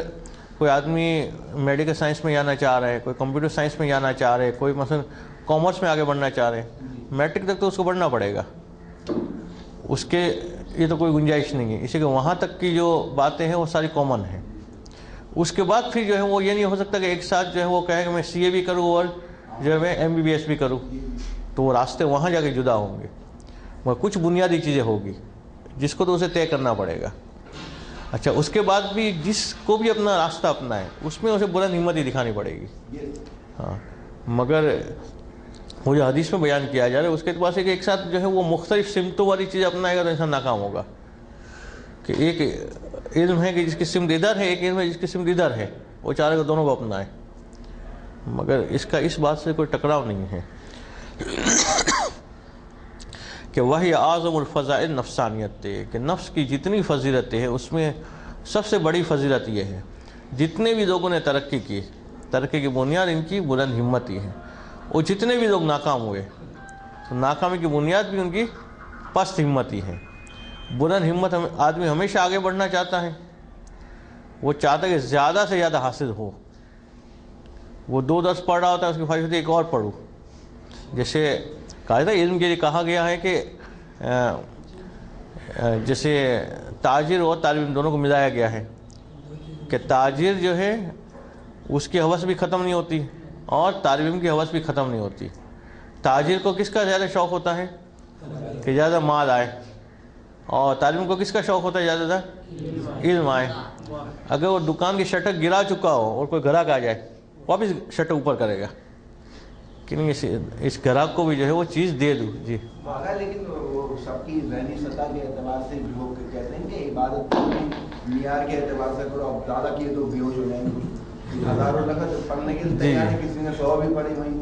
کوئی آدمی میڈیکل سائنس میں جانا چاہ رہا ہے، کوئی کمپیوٹر سائنس میں جانا چاہ رہے، کوئی مثلا کامرس میں آگے بڑھنا چاہ رہے ہیں، میٹرک تک تو اس کو پڑھنا پڑے گا، اس کے یہ تو کوئی گنجائش نہیں ہے، اسی کہ وہاں تک کی جو باتیں ہیں وہ ساری کامن ہیں۔ اس کے بعد پھر جو ہے وہ یہ نہیں ہو سکتا کہ ایک ساتھ جو ہے وہ کہے کہ میں CA بھی کروں اور جو ہے میں MBBS بھی کروں، تو وہ راستے وہاں جا کے جدا ہوں گے، مگر کچھ بنیادی چیزیں ہوگی جس کو تو اسے طے کرنا پڑے گا۔ اچھا، اس کے بعد بھی جس کو بھی اپنا راستہ اپنا ہے اس میں اسے بلند ہمت ہی دکھانی پڑے گی۔ ہاں، مگر وہ جو حدیث میں بیان کیا جا رہا ہے اس کے اعتبار سے کہ ایک ساتھ جو ہے وہ مختلف سمتوں والی چیز اپنائے گا تو انسان ناکام ہوگا، کہ ایک علم ہے کہ جس کی سمت ادھر ہے، ایک علم ہے جس کی سمت ادھر ہے، وہ چاہے گا دونوں کو اپنائے، مگر اس کا اس بات سے کوئی ٹکراؤ نہیں ہے کہ وہی اعظم الفضائل نفسانیت ہے، کہ نفس کی جتنی فضیلتیں ہیں اس میں سب سے بڑی فضیلت یہ ہے، جتنے بھی لوگوں نے ترقی کی، ترقی کی بنیاد ان کی بلند ہمتی ہے، اور جتنے بھی لوگ ناکام ہوئے تو ناکامی کی بنیاد بھی ان کی پست ہمتی ہے۔ بلند ہمت آدمی ہمیشہ آگے بڑھنا چاہتا ہے، وہ چاہتا ہے کہ زیادہ سے زیادہ حاصل ہو. وہ 2 درس پڑھ رہا ہوتا ہے، اس کی خواہش ہوتی ہے ایک اور پڑھوں. جیسے قاعدہ علم کے لیے کہا گیا ہے کہ جیسے تاجر اور طالب علم دونوں کو ملایا گیا ہے کہ تاجر جو ہے اس کی ہوس بھی ختم نہیں ہوتی اور طالب علم کی ہوس بھی ختم نہیں ہوتی. تاجر کو کس کا زیادہ شوق ہوتا ہے کہ زیادہ مال آئے، اور طالب علم کو کس کا شوق ہوتا ہے زیادہ علم آئے. اگر وہ دکان کی شٹر گرا چکا ہو اور کوئی گراہک آ جائے، واپس شٹر اوپر کرے گا کہ نہیں اس گراہک کو بھی جو ہے وہ چیز دے دوں. جی لیکن وہ سب کی ذہنی سطح کے اعتبار سے جو کہتے ہیں کہ عبادت معیار کے اعتبار سے کرو، اب زیادہ کیے تو بیہوش ہو جائیں گے. ہزاروں لفظ پڑھنے کے لیے تیار ہے، کسی نے 100 بھی پڑھی وہیں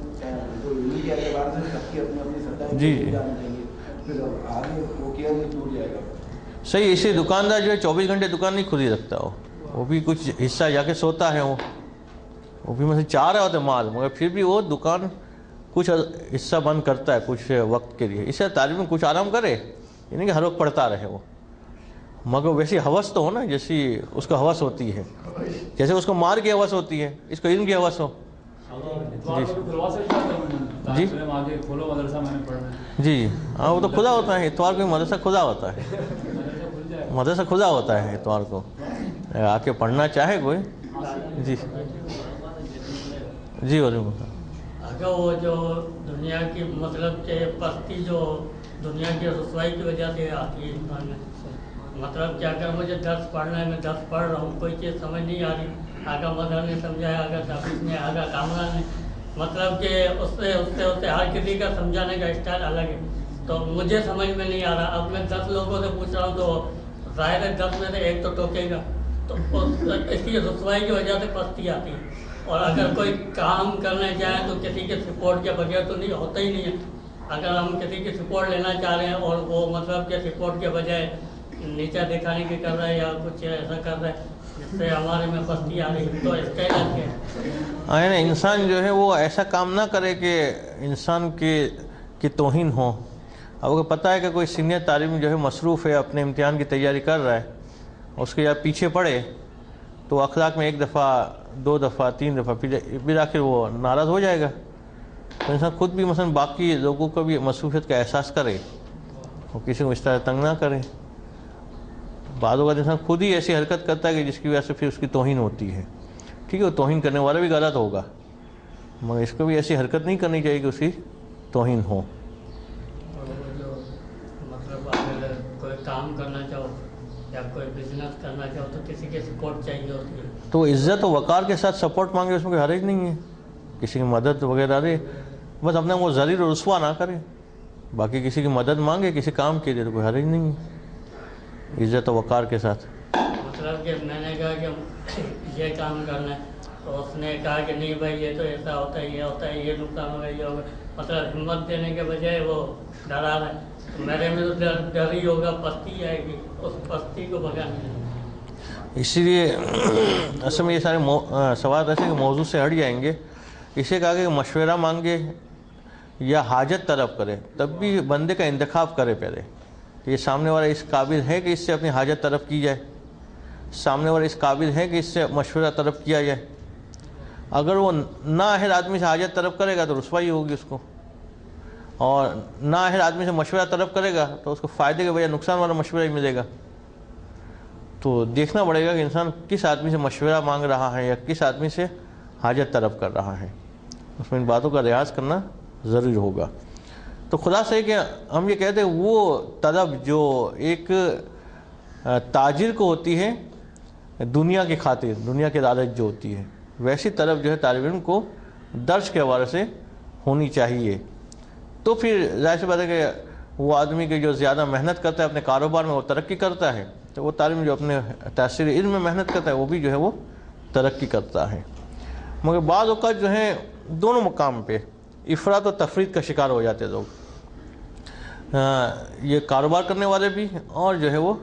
تو انہیں کے اعتبار سے سب کی اپنی اپنی سطح جانی چاہیے. پھر آگے وہ کیا ٹوٹ جائے گا. صحیح. اسی دکاندار جو ہے 24 گھنٹے دکان نہیں کھلی رکھتا، وہ بھی کچھ حصہ جا کے سوتا ہے. وہ بھی مثلا چاہ رہا ہوتا ہے مال، مگر پھر بھی وہ دکان کچھ حصہ بند کرتا ہے کچھ وقت کے لیے. اس سے طالب علم کچھ آرام کرے، یعنی کہ ہر وقت پڑھتا رہے وہ، مگر ویسی ہوس تو ہو نا جیسی اس کو ہوس ہوتی ہے. جیسے اس کو مار کی ہوس ہوتی ہے، اس کو علم کی ہوس ہو. جی جی ہاں، وہ تو کھلا ہوتا ہے اتوار کو. مدرسہ کھلا ہوتا ہے، مدرسہ کھلا ہوتا ہے اتوار کو، آ کے پڑھنا چاہے کوئی. جی جی اگر وہ جو دنیا کی مطلب کہ پستی جو دنیا کی رسوائی کی وجہ سے آتی ہے انسان میں، مطلب کہ اگر مجھے درس پڑھنا ہے، میں درس پڑھ رہا ہوں، کوئی چیز سمجھ نہیں آ رہی، آگا مدر نے سمجھایا، آگا تابیز نے، آگا کامران نے، مطلب کہ اس سے ہر کسی کا سمجھانے کا اسٹائل الگ ہے، تو مجھے سمجھ میں نہیں آ رہا. اب میں 10 لوگوں سے پوچھ رہا ہوں تو ظاہر ہے 10 میں سے ایک تو ٹوکے گا، تو اس کی رسوائی کی وجہ سے پستی آتی ہے. اور اگر کوئی کام کرنا چاہیں تو کسی کے سپورٹ کے بغیر تو نہیں ہوتا ہی نہیں ہے. اگر ہم کسی کی سپورٹ لینا چاہ رہے ہیں اور وہ مطلب کہ سپورٹ کے بجائے نیچا دکھانے کی کر رہا ہے یا کچھ ایسا کر رہا ہے جس سے ہمارے میں پستی آ رہی ہے، تو اس کا علاج کیا ہے؟ انسان جو ہے وہ ایسا کام نہ کرے کہ انسان کی توہین ہو. اب اگر پتہ ہے کہ کوئی سینئر طالب جو ہے مصروف ہے، اپنے امتحان کی تیاری کر رہا ہے، اس کے یا پیچھے پڑے تو اخلاق میں 1 دفعہ 2 دفعہ 3 دفعہ پھر آخر وہ ناراض ہو جائے گا. تو انسان خود بھی مثلا باقی لوگوں کو بھی مصروفیت کا احساس کرے اور کسی کو اس طرح تنگ نہ کرے. بعض اوقات انسان خود ہی ایسی حرکت کرتا ہے کہ جس کی وجہ سے پھر اس کی توہین ہوتی ہے. ٹھیک ہے، وہ توہین کرنے والا بھی غلط ہوگا، مگر اس کو بھی ایسی حرکت نہیں کرنی چاہیے کہ اس کی توہین ہو. مطلب اگر کوئی کام کرنا چاہو یا کوئی بزنس کرنا چاہو تو کسی کے سپورٹ چاہیے ہوتی ہے، تو عزت و وقار کے ساتھ سپورٹ مانگے، اس میں کوئی حرج نہیں ہے. کسی کی مدد وغیرہ دے، بس اپنے وہ ذلیل و رسوا نہ کرے. باقی کسی کی مدد مانگے کسی کام کے لیے تو کوئی حرج نہیں ہے، عزت و وقار کے ساتھ. مطلب کہ میں نے کہا کہ یہ کام کرنا ہے تو اس نے کہا کہ نہیں بھائی یہ تو ایسا ہوتا ہے، یہ ہوتا ہے، یہ نقصان ہوگا، یہ ہوگا. مطلب ہمت دینے کے بجائے وہ ڈرا رہا ہے. میرے میں تو ڈر ہی ہوگا، پستی آئے گی، اس پستی کو بھگانا ہے. اسی لیے اصل میں یہ سارے سوال ایسے کہ موضوع سے ہٹ جائیں گے. اسے کہا کہ مشورہ مانگے یا حاجت طلب کرے، تب بھی بندے کا انتخاب کرے پہلے کہ یہ سامنے والا اس قابل ہے کہ اس سے اپنی حاجت طلب کی جائے، سامنے والا اس قابل ہے کہ اس سے مشورہ طلب کیا جائے. اگر وہ نااہل آدمی سے حاجت طلب کرے گا تو رسوائی ہوگی اس کو، اور نااہل آدمی سے مشورہ طلب کرے گا تو اس کو فائدے کے بجائے نقصان والا مشورہ ہی ملے گا. تو دیکھنا پڑے گا کہ انسان کس آدمی سے مشورہ مانگ رہا ہے یا کس آدمی سے حاجت طلب کر رہا ہے، اس میں ان باتوں کا ریاض کرنا ضروری ہوگا. تو خلاصہ ہے کہ ہم یہ کہتے ہیں وہ طلب جو ایک تاجر کو ہوتی ہے دنیا کی خاطر، دنیا کے لالچ جو ہوتی ہے، ویسی طلب جو ہے طالب علم کو درس کے حوالے سے ہونی چاہیے. تو پھر ظاہر سی بات ہے کہ وہ آدمی کے جو زیادہ محنت کرتا ہے اپنے کاروبار میں وہ ترقی کرتا ہے، تو وہ طالب علم جو اپنے تاثیر علم میں محنت کرتا ہے وہ بھی جو ہے وہ ترقی کرتا ہے. مگر بعض اوقات جو ہیں دونوں مقام پہ افراط و تفریط کا شکار ہو جاتے لوگ، یہ کاروبار کرنے والے بھی اور جو ہے وہ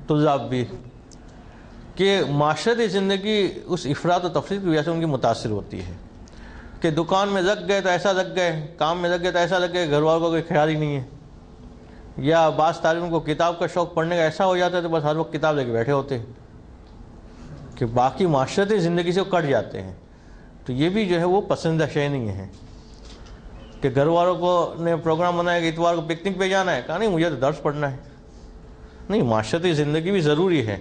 طلاب بھی، کہ معاشرتی زندگی اس افراط و تفریط کی وجہ سے ان کی متاثر ہوتی ہے کہ دکان میں لگ گئے تو ایسا لگ گئے، کام میں لگ گئے تو ایسا لگ گئے، گھر والوں کا کوئی خیال ہی نہیں ہے. یا بعض طالبوں کو کتاب کا شوق پڑھنے کا ایسا ہو جاتا ہے تو بس ہر وقت کتاب لے کے بیٹھے ہوتے ہیں. کہ باقی معاشرتی زندگی سے وہ کٹ جاتے ہیں. تو یہ بھی جو ہے وہ پسندیدہ شے نہیں ہے کہ گھر والوں کو نے پروگرام بنایا کہ اتوار کو پکنک پہ جانا ہے. کہا نہیں مجھے تو درس پڑھنا ہے. نہیں، معاشرتی زندگی بھی ضروری ہے،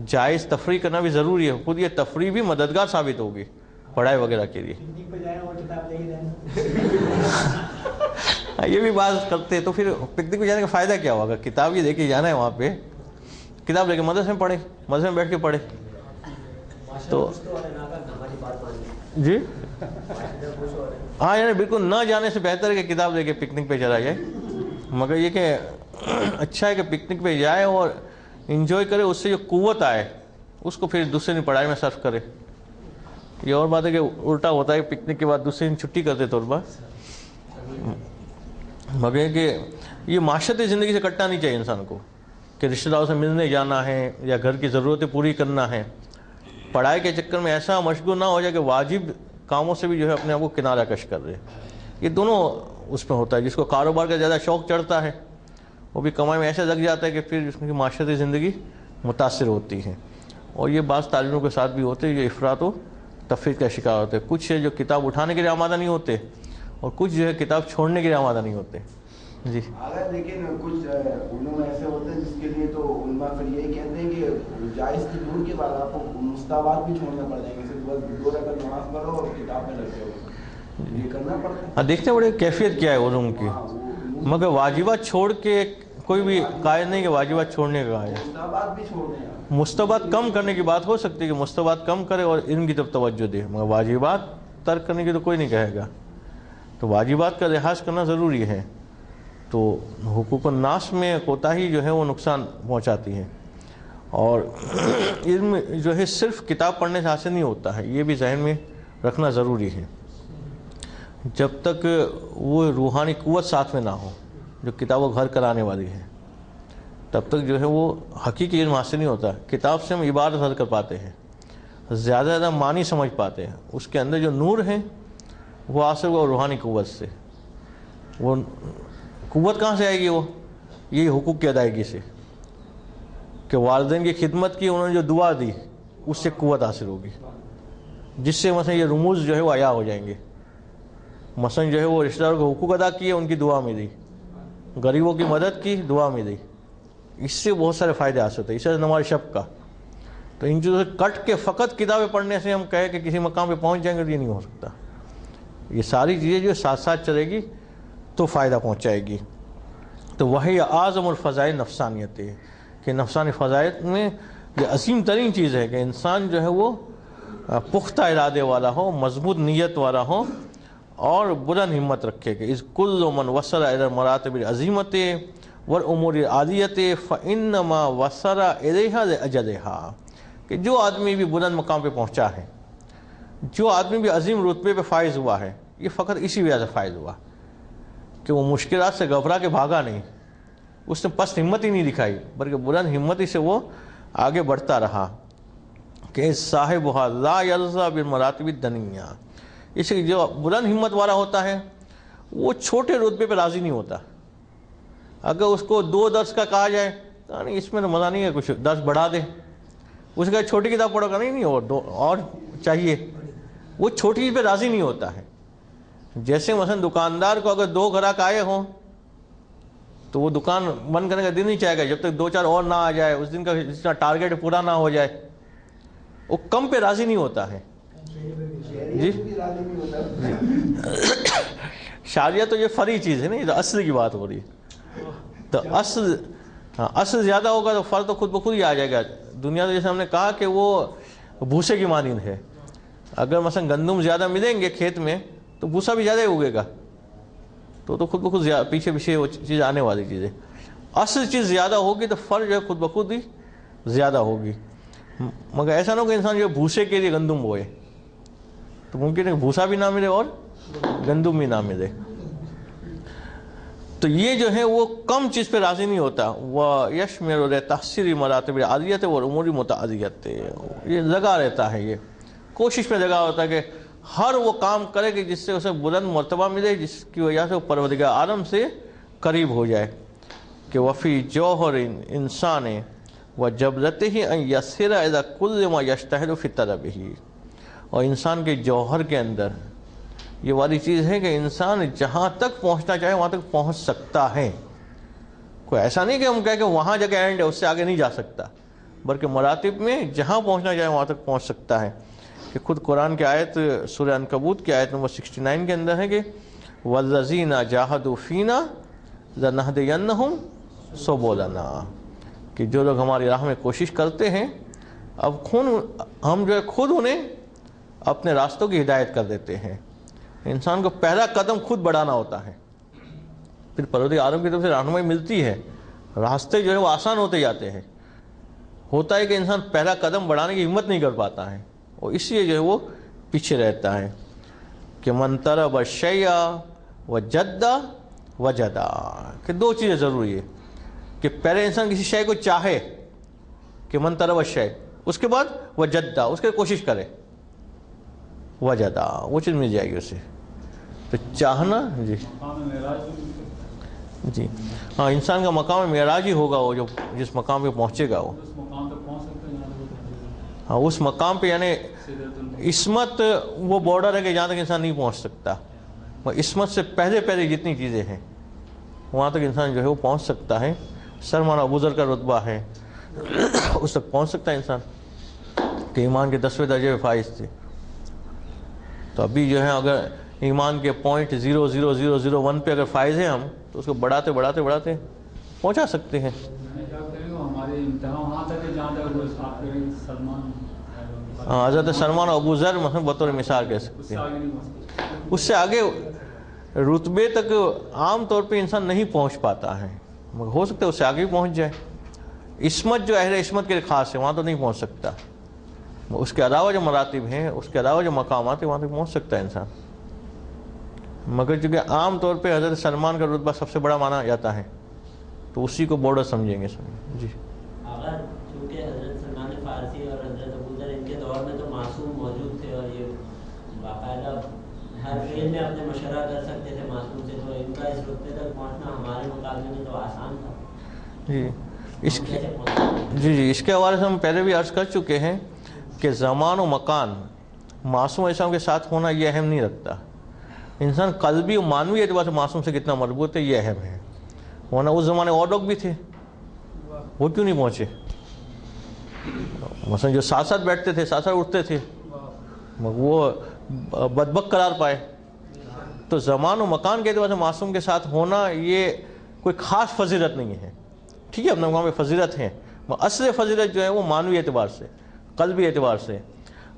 جائز تفریح کرنا بھی ضروری ہے. خود یہ تفریح بھی مددگار ثابت ہوگی پڑھائی وغیرہ کے لیے. یہ بھی بات کرتے تو پھر پکنک پہ جانے کا فائدہ کیا ہوگا؟ کتاب یہ لے کے جانا ہے، وہاں پہ کتاب لے کے مدرسے میں پڑھے، مدرسے میں بیٹھ کے پڑھے. تو جی ہاں، یعنی بالکل نہ جانے سے بہتر ہے کہ کتاب لے کے پکنک پہ چلا جائے. مگر یہ کہ اچھا ہے کہ پکنک پہ جائے اور انجوائے کرے، اس سے جو قوت آئے اس کو پھر دوسرے دن پڑھائی میں صرف کرے. یہ اور بات ہے کہ الٹا ہوتا ہے، پکنک کے بعد دوسرے دن چھٹی کرتے طلباء. مگر یہ کہ یہ معاشرتی زندگی سے کٹنا نہیں چاہیے انسان کو کہ رشتہ داروں سے ملنے جانا ہے یا گھر کی ضرورتیں پوری کرنا ہے. پڑھائی کے چکر میں ایسا مشغول نہ ہو جائے کہ واجب کاموں سے بھی جو ہے اپنے آپ کو کنارہ کش کر رہے. یہ دونوں اس میں ہوتا ہے. جس کو کاروبار کا زیادہ شوق چڑھتا ہے وہ بھی کمائی میں ایسے لگ جاتا ہے کہ پھر اس کی معاشرتی زندگی متاثر ہوتی ہے. اور یہ بعض طالبوں کے ساتھ بھی ہوتے ہیں جو افراط و تفریط کا شکار ہوتے ہیں. کچھ ہے جو کتاب اٹھانے کے لیے آمادہ نہیں ہوتے اور کچھ جو ہے کتاب چھوڑنے کے لیے آمادہ نہیں ہوتے. جی اگر لیکن کچھ علماء ایسے ہوتے ہیں جس کے لیے تو علماء پھر یہی کہتے ہیں کہ جائز کی دور کے بعد آپ کو مستحبات بھی چھوڑنا پڑ جائیں گے. صرف بس 2 رکعت نماز پڑھو اور کتاب میں لگ جاؤ، یہ کرنا پڑتا ہے. ہاں، دیکھتے ہیں بڑے کیفیت کیا ہے علوم کی. مگر واجبات چھوڑ کے کوئی بھی قائد نہیں کہ واجبات چھوڑنے کا ہے. مستحبات بھی چھوڑنے ہیں. مستحبات کم کرنے کی بات ہو سکتی ہے کہ مستحبات کم کرے اور علم کی طرف توجہ دے. مگر واجبات ترک کرنے کی تو کوئی نہیں کہے گا. تو واجبات کا لحاظ کرنا ضروری ہے. تو حقوق الناس میں کوتاہی جو ہے وہ نقصان پہنچاتی ہے. اور علم جو ہے صرف کتاب پڑھنے سے حاصل نہیں ہوتا ہے، یہ بھی ذہن میں رکھنا ضروری ہے. جب تک وہ روحانی قوت ساتھ میں نہ ہو جو کتاب و گھر کرانے والی ہے، تب تک جو ہے وہ حقیقی علم حاصل نہیں ہوتا. کتاب سے ہم عبارت حل کر پاتے ہیں، زیادہ معنی سمجھ پاتے ہیں. اس کے اندر جو نور ہے وہ حاصل ہوا روحانی قوت سے. وہ قوت کہاں سے آئے گی؟ وہ یہی حقوق کی ادائیگی سے کہ والدین کی خدمت کی، انہوں نے جو دعا دی اس سے قوت حاصل ہوگی، جس سے مثلا یہ رموز جو ہے وہ عیا ہو جائیں گے. مثلا جو ہے وہ رشتہ داروں کو حقوق ادا کیے، ان کی دعا میں دی، غریبوں کی مدد کی، دعا میں دی. اس سے بہت سارے فائدے حاصل ہوتے ہیں. اس سے نماز شب کا. تو ان چیزوں سے کٹ کے فقط کتابیں پڑھنے سے ہم کہیں کہ کسی مقام پہ پہنچ جائیں گے، تو یہ نہیں ہو سکتا. یہ ساری چیزیں جو ساتھ ساتھ چلے گی تو فائدہ پہنچائے گی. تو وہی اعظم الفضائل نفسانیت ہے کہ نفسانی فضائل میں یہ عظیم ترین چیز ہے کہ انسان جو ہے وہ پختہ ارادے والا ہو، مضبوط نیت والا ہو اور بلند ہمت رکھے کہ اس کل من وصل الی مراتب العظیمت والامور العالیت فانما وصل الیہا لاجلہا. کہ جو آدمی بھی بلند مقام پہ پہنچا ہے، جو آدمی بھی عظیم رتبے پہ فائز ہوا ہے، یہ فقط اسی وجہ سے فائز ہوا کہ وہ مشکلات سے گھبرا کے بھاگا نہیں، اس نے پست ہمت ہی نہیں دکھائی، بلکہ بلند ہمتی سے وہ آگے بڑھتا رہا. کہ صاحبھا لا یرضی بالمراتب الدنیہ. اس لیے جو بلند ہمت والا ہوتا ہے وہ چھوٹے رتبے پہ راضی نہیں ہوتا. اگر اس کو 2 درس کا کہا جائے تو نہیں اس میں تو مزہ نہیں ہے، کچھ درس بڑھا دے. اس کا چھوٹی کتاب پڑھو گا، نہیں اور چاہیے. وہ چھوٹی چیز پہ راضی نہیں ہوتا ہے. جیسے مثلا دکاندار کو اگر 2 گراہک آئے ہوں تو وہ دکان بند کرنے کا دن نہیں چاہے گا جب تک 2-4 اور نہ آ جائے، اس دن کا جتنا ٹارگیٹ پورا نہ ہو جائے. وہ کم پہ راضی نہیں ہوتا ہے. جی شاریہ تو یہ فری چیز ہے نا، یہ تو اصل کی بات ہو رہی ہے. تو اصل زیادہ ہوگا تو فرق تو خود بخود ہی آ جائے گا. دنیا تو جیسے ہم نے کہا کہ وہ بھوسے کی مانند ہے. اگر مثلا گندم زیادہ ملیں گے کھیت میں تو بھوسا بھی زیادہ ہی اگے گا. تو خود بخود پیچھے پیچھے وہ چیز آنے والی چیز ہے. اصل چیز زیادہ ہوگی تو فرق جو ہے خود بخود ہی زیادہ ہوگی. مگر ایسا نہ ہو کہ انسان جو بھوسے کے لیے گندم بوئے تو ممکن ہے کہ بھوسا بھی نہ ملے اور گندم بھی نہ ملے. تو یہ جو ہے وہ کم چیز پہ راضی نہیں ہوتا. وَيَشْمِرُ لِتَحْصِيلِ مَرَاتِبِ الْعَالِيَّةِ وَالْأُمُورِ الْمُتَعَالِيَةِ. یہ لگا رہتا ہے، یہ کوشش میں لگا ہوتا ہے کہ ہر وہ کام کرے کہ جس سے اسے بلند مرتبہ ملے، جس کی وجہ سے وہ پروردگار عالم سے قریب ہو جائے. کہ وفی جوہر انسان وجبلته ان يسير الى كل ما يجتهد في طلبه. اور انسان کے جوہر کے اندر یہ والی چیز ہے کہ انسان جہاں تک پہنچنا چاہے وہاں تک پہنچ سکتا ہے. کوئی ایسا نہیں کہ ہم کہیں کہ وہاں جگہ اینڈ ہے اس سے آگے نہیں جا سکتا، بلکہ مراتب میں جہاں پہنچنا چاہے وہاں تک پہنچ سکتا ہے. کہ خود قرآن کی آیت سورہ عنکبوت کی آیت نمبر 69 کے اندر ہے کہ والذین جاہدوا فینا لنہدینہم سبلنا، کہ جو لوگ ہماری راہ میں کوشش کرتے ہیں اب ہم جو ہے خود انہیں اپنے راستوں کی ہدایت کر دیتے ہیں. انسان کو پہلا قدم خود بڑھانا ہوتا ہے، پھر پروردگار عالم کی طرف سے رہنمائی ملتی ہے، راستے جو ہے وہ آسان ہوتے جاتے ہیں. ہوتا ہے کہ انسان پہلا قدم بڑھانے کی ہمت نہیں کر پاتا ہے اور اس لیے جو ہے وہ پیچھے رہتا ہے. کہ من طلب الشیء وجد وجد، کہ دو چیزیں ضروری ہے کہ پہلے انسان کسی شے کو چاہے کہ من طلب الشیء، اس کے بعد وجد، اس کے کوشش کرے، وجدا، وہ چیز مل جائے گی اسے. تو چاہنا جی ہاں، انسان کا مقام معراج ہی ہوگا وہ جو جس مقام پہ پہنچے گا وہ. ہاں اس مقام پہ یعنی عصمت وہ بارڈر ہے کہ جہاں تک انسان نہیں پہنچ سکتا. عصمت سے پہلے پہلے جتنی چیزیں ہیں وہاں تک انسان جو ہے وہ پہنچ سکتا ہے. سرمانہ ابوذر کا رتبہ ہے، اس تک پہنچ سکتا ہے انسان کہ ایمان کے 10ویں درجے پہ فائز تھے. تو ابھی جو ہے اگر ایمان کے .00001 پہ اگر فائز ہیں ہم تو اس کو بڑھاتے بڑھاتے بڑھاتے پہنچا سکتے ہیں. حضرت سلمان ابوذر مثلا بطور مثال کہہ سکتے ہیں. اس سے آگے رتبے تک عام طور پہ انسان نہیں پہنچ پاتا ہے، مگر ہو سکتا ہے اس سے آگے بھی پہنچ جائے. عصمت جو اہل عصمت کے لیے خاص ہے وہاں تو نہیں پہنچ سکتا. اس کے علاوہ جو مراتب ہیں، اس کے علاوہ جو مقامات ہیں وہاں تک پہنچ سکتا ہے انسان. مگر چونکہ عام طور پہ حضرت سلمان کا رتبہ سب سے بڑا مانا جاتا ہے تو اسی کو بورڈر سمجھیں گے. جی اگر چونکہ حضرت سلمان فارسی اور حضرت ابوذر ان کے دور میں تو معصوم موجود تھے اور یہ باقاعدہ ہر فیل میں اپنے مشورہ کر سکتے تھے معصوم سے، تو ان کا اس رتبے تک پہنچنا ہمارے مقابلے میں تو آسان تھا. جی اس کے حوالے سے ہم پہلے بھی عرض کر چکے ہیں کہ زمان و مکان معصوم اسلام کے ساتھ ہونا یہ اہم نہیں رکھتا. انسان قلبی و معنوی اعتبار سے معصوم سے کتنا مربوط ہے یہ اہم ہے. ورنہ اس زمانے اور لوگ بھی تھے، وہ کیوں نہیں پہنچے؟ مثلا جو ساتھ ساتھ بیٹھتے تھے، ساتھ ساتھ اٹھتے تھے، وہ بدبخت قرار پائے. تو زمان و مکان کے اعتبار سے معصوم کے ساتھ ہونا یہ کوئی خاص فضیلت نہیں ہے. ٹھیک ہے، اپنے مقام پہ فضیلت ہے، اصل فضیلت جو ہے وہ معنوی اعتبار سے، قلبی اعتبار سے.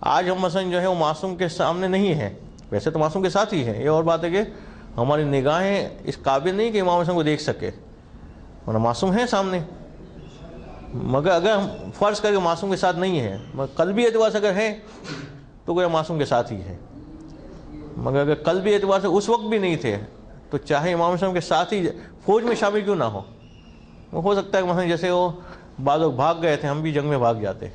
آج ہم مثلا جو ہے وہ معصوم کے سامنے نہیں ہیں، ویسے تو معصوم کے ساتھ ہی ہیں. یہ اور بات ہے کہ ہماری نگاہیں اس قابل نہیں کہ امام حسن کو دیکھ سکے، ورنہ معصوم ہیں سامنے. مگر اگر ہم فرض کر کے معصوم کے ساتھ نہیں ہیں، مگر قلبی اعتبار سے اگر ہیں تو گویا معصوم کے ساتھ ہی ہے. مگر اگر قلبی اعتبار سے اس وقت بھی نہیں تھے تو چاہے امام حسن کے ساتھ ہی فوج میں شامل کیوں نہ ہو. وہ ہو سکتا ہے کہ مثلا جیسے وہ بعض لوگ بھاگ گئے تھے، ہم بھی جنگ میں بھاگ جاتے.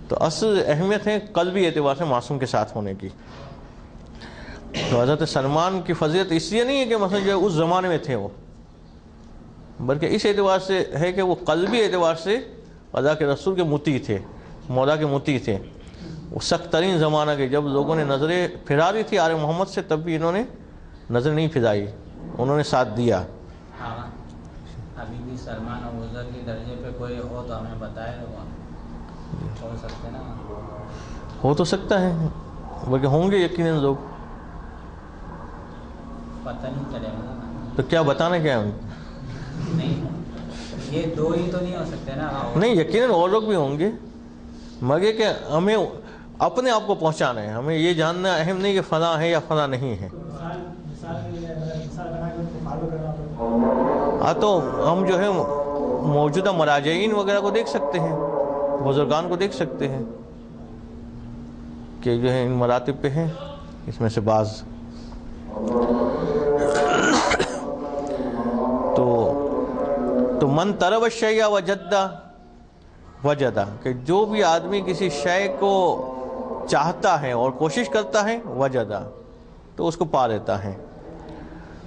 تو اصل اہمیت ہے قلبی اعتبار سے معصوم کے ساتھ ہونے کی. تو حضرت سلمان کی فضیلت اس لیے نہیں ہے کہ مثلا جو اس زمانے میں تھے وہ، بلکہ اس اعتبار سے ہے کہ وہ قلبی اعتبار سے اللہ کے رسول کے مطیع تھے، مولا کے مطیع تھے. وہ سخت ترین زمانہ کے جب لوگوں نے نظریں پھرا دی تھی آل محمد سے، تب بھی انہوں نے نظر نہیں پھرائی، انہوں نے ساتھ دیا. ابھی بھی سلمان اور ابوذر کے درجے پہ کوئی ہو تو ہمیں بتائے، ہو سکتے نا؟ ہو تو سکتا ہے، بلکہ ہوں گے یقیناً لوگ، پتہ نہیں چلے گا. تو کیا بتانا کیا ہے؟ نہیں، یہ دو ہی تو نہیں ہو سکتے نا. نہیں، یقیناً اور لوگ بھی ہوں گے، مگر کہ ہمیں اپنے آپ کو پہنچانا ہے. ہمیں یہ جاننا اہم نہیں کہ فلاں ہے یا فلاں نہیں ہے. ہاں تو ہم جو ہے موجودہ مراجعین وغیرہ کو دیکھ سکتے ہیں، بزرگان کو دیکھ سکتے ہیں کہ جو ہے ان مراتب پہ ہیں. اس میں سے بعض تو من طلب الشیء وجدہ، کہ جو بھی آدمی کسی شے کو چاہتا ہے اور کوشش کرتا ہے وجدہ، تو اس کو پا لیتا ہے.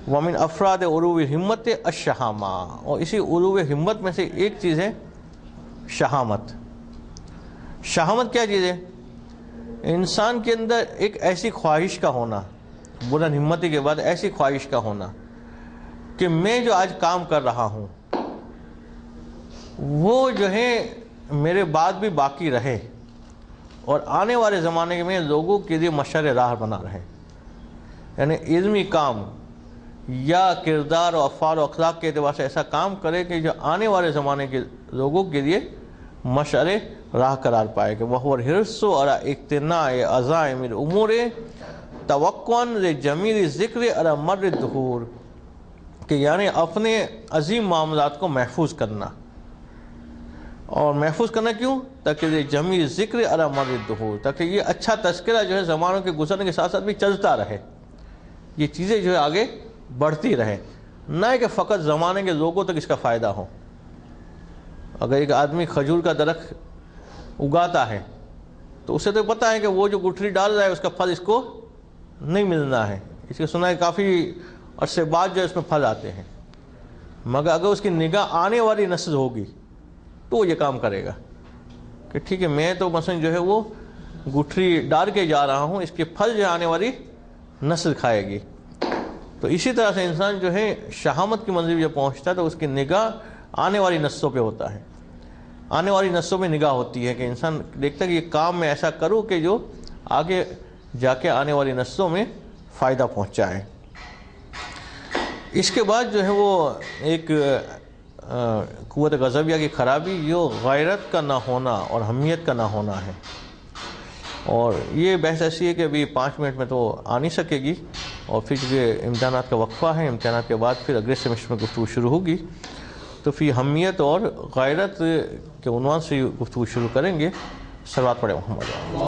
ومن افراد علو ہمت الشہامہ، اور اسی علو ہمت میں سے ایک چیز ہے شہامت. شہامت کیا چیز ہے؟ انسان کے اندر ایک ایسی خواہش کا ہونا، بلند ہمتی کے بعد ایسی خواہش کا ہونا کہ میں جو آج کام کر رہا ہوں وہ جو ہے میرے بعد بھی باقی رہے اور آنے والے زمانے میں لوگوں کے لیے مشعل راہ بنا رہے. یعنی علمی کام یا کردار و افعال و اخلاق کے اعتبار سے ایسا کام کرے کہ جو آنے والے زمانے کے لوگوں کے لیے مشعل راہ قرار پائے کہ وہ الحرص علی اقتناء عزائم الامور توقعا لجمیل ذکر علی مر الدہور، کہ یعنی اپنے عظیم معاملات کو محفوظ کرنا. اور محفوظ کرنا کیوں؟ تاکہ یہ جمیل ذکر علی مر الدہور، تاکہ یہ اچھا تذکرہ جو ہے زمانوں کے گزرنے کے ساتھ ساتھ بھی چلتا رہے، یہ چیزیں جو ہے آگے بڑھتی رہے، نہ کہ فقط زمانے کے لوگوں تک اس کا فائدہ ہو. اگر ایک آدمی کھجور کا درخت اگاتا ہے تو اسے تو پتہ ہے کہ وہ جو گٹھلی ڈال رہا ہے اس کا پھل اس کو نہیں ملنا ہے، اس کے سنا ہے کافی عرصے بعد جو اس میں پھل آتے ہیں. مگر اگر اس کی نگاہ آنے والی نسل ہوگی تو وہ یہ کام کرے گا کہ ٹھیک ہے میں تو مثلا جو ہے وہ گٹھلی ڈال کے جا رہا ہوں، اس کے پھل جو آنے والی نسل کھائے گی. تو اسی طرح سے انسان جو ہے شہامت کی منزل جب پہنچتا ہے تو اس کی نگاہ آنے والی نسلوں پہ ہوتا ہے، آنے والی نسلوں میں نگاہ ہوتی ہے کہ انسان دیکھتا ہے کہ یہ کام میں ایسا کروں کہ جو آگے جا کے آنے والی نسلوں میں فائدہ پہنچائے. اس کے بعد جو ہے وہ ایک قوت غضبیہ کی خرابی جو غیرت کا نہ ہونا اور حمیت کا نہ ہونا ہے. اور یہ بحث ایسی ہے کہ ابھی 5 منٹ میں تو آ نہیں سکے گی، اور پھر چونکہ امتحانات کا وقفہ ہے، امتحانات کے بعد پھر اگلے سیمسٹر میں گفتگو شروع ہوگی، تو پھر حمیت اور غیرت کے عنوان سے گفتگو شروع کریں گے. صلوات پڑھیں محمد.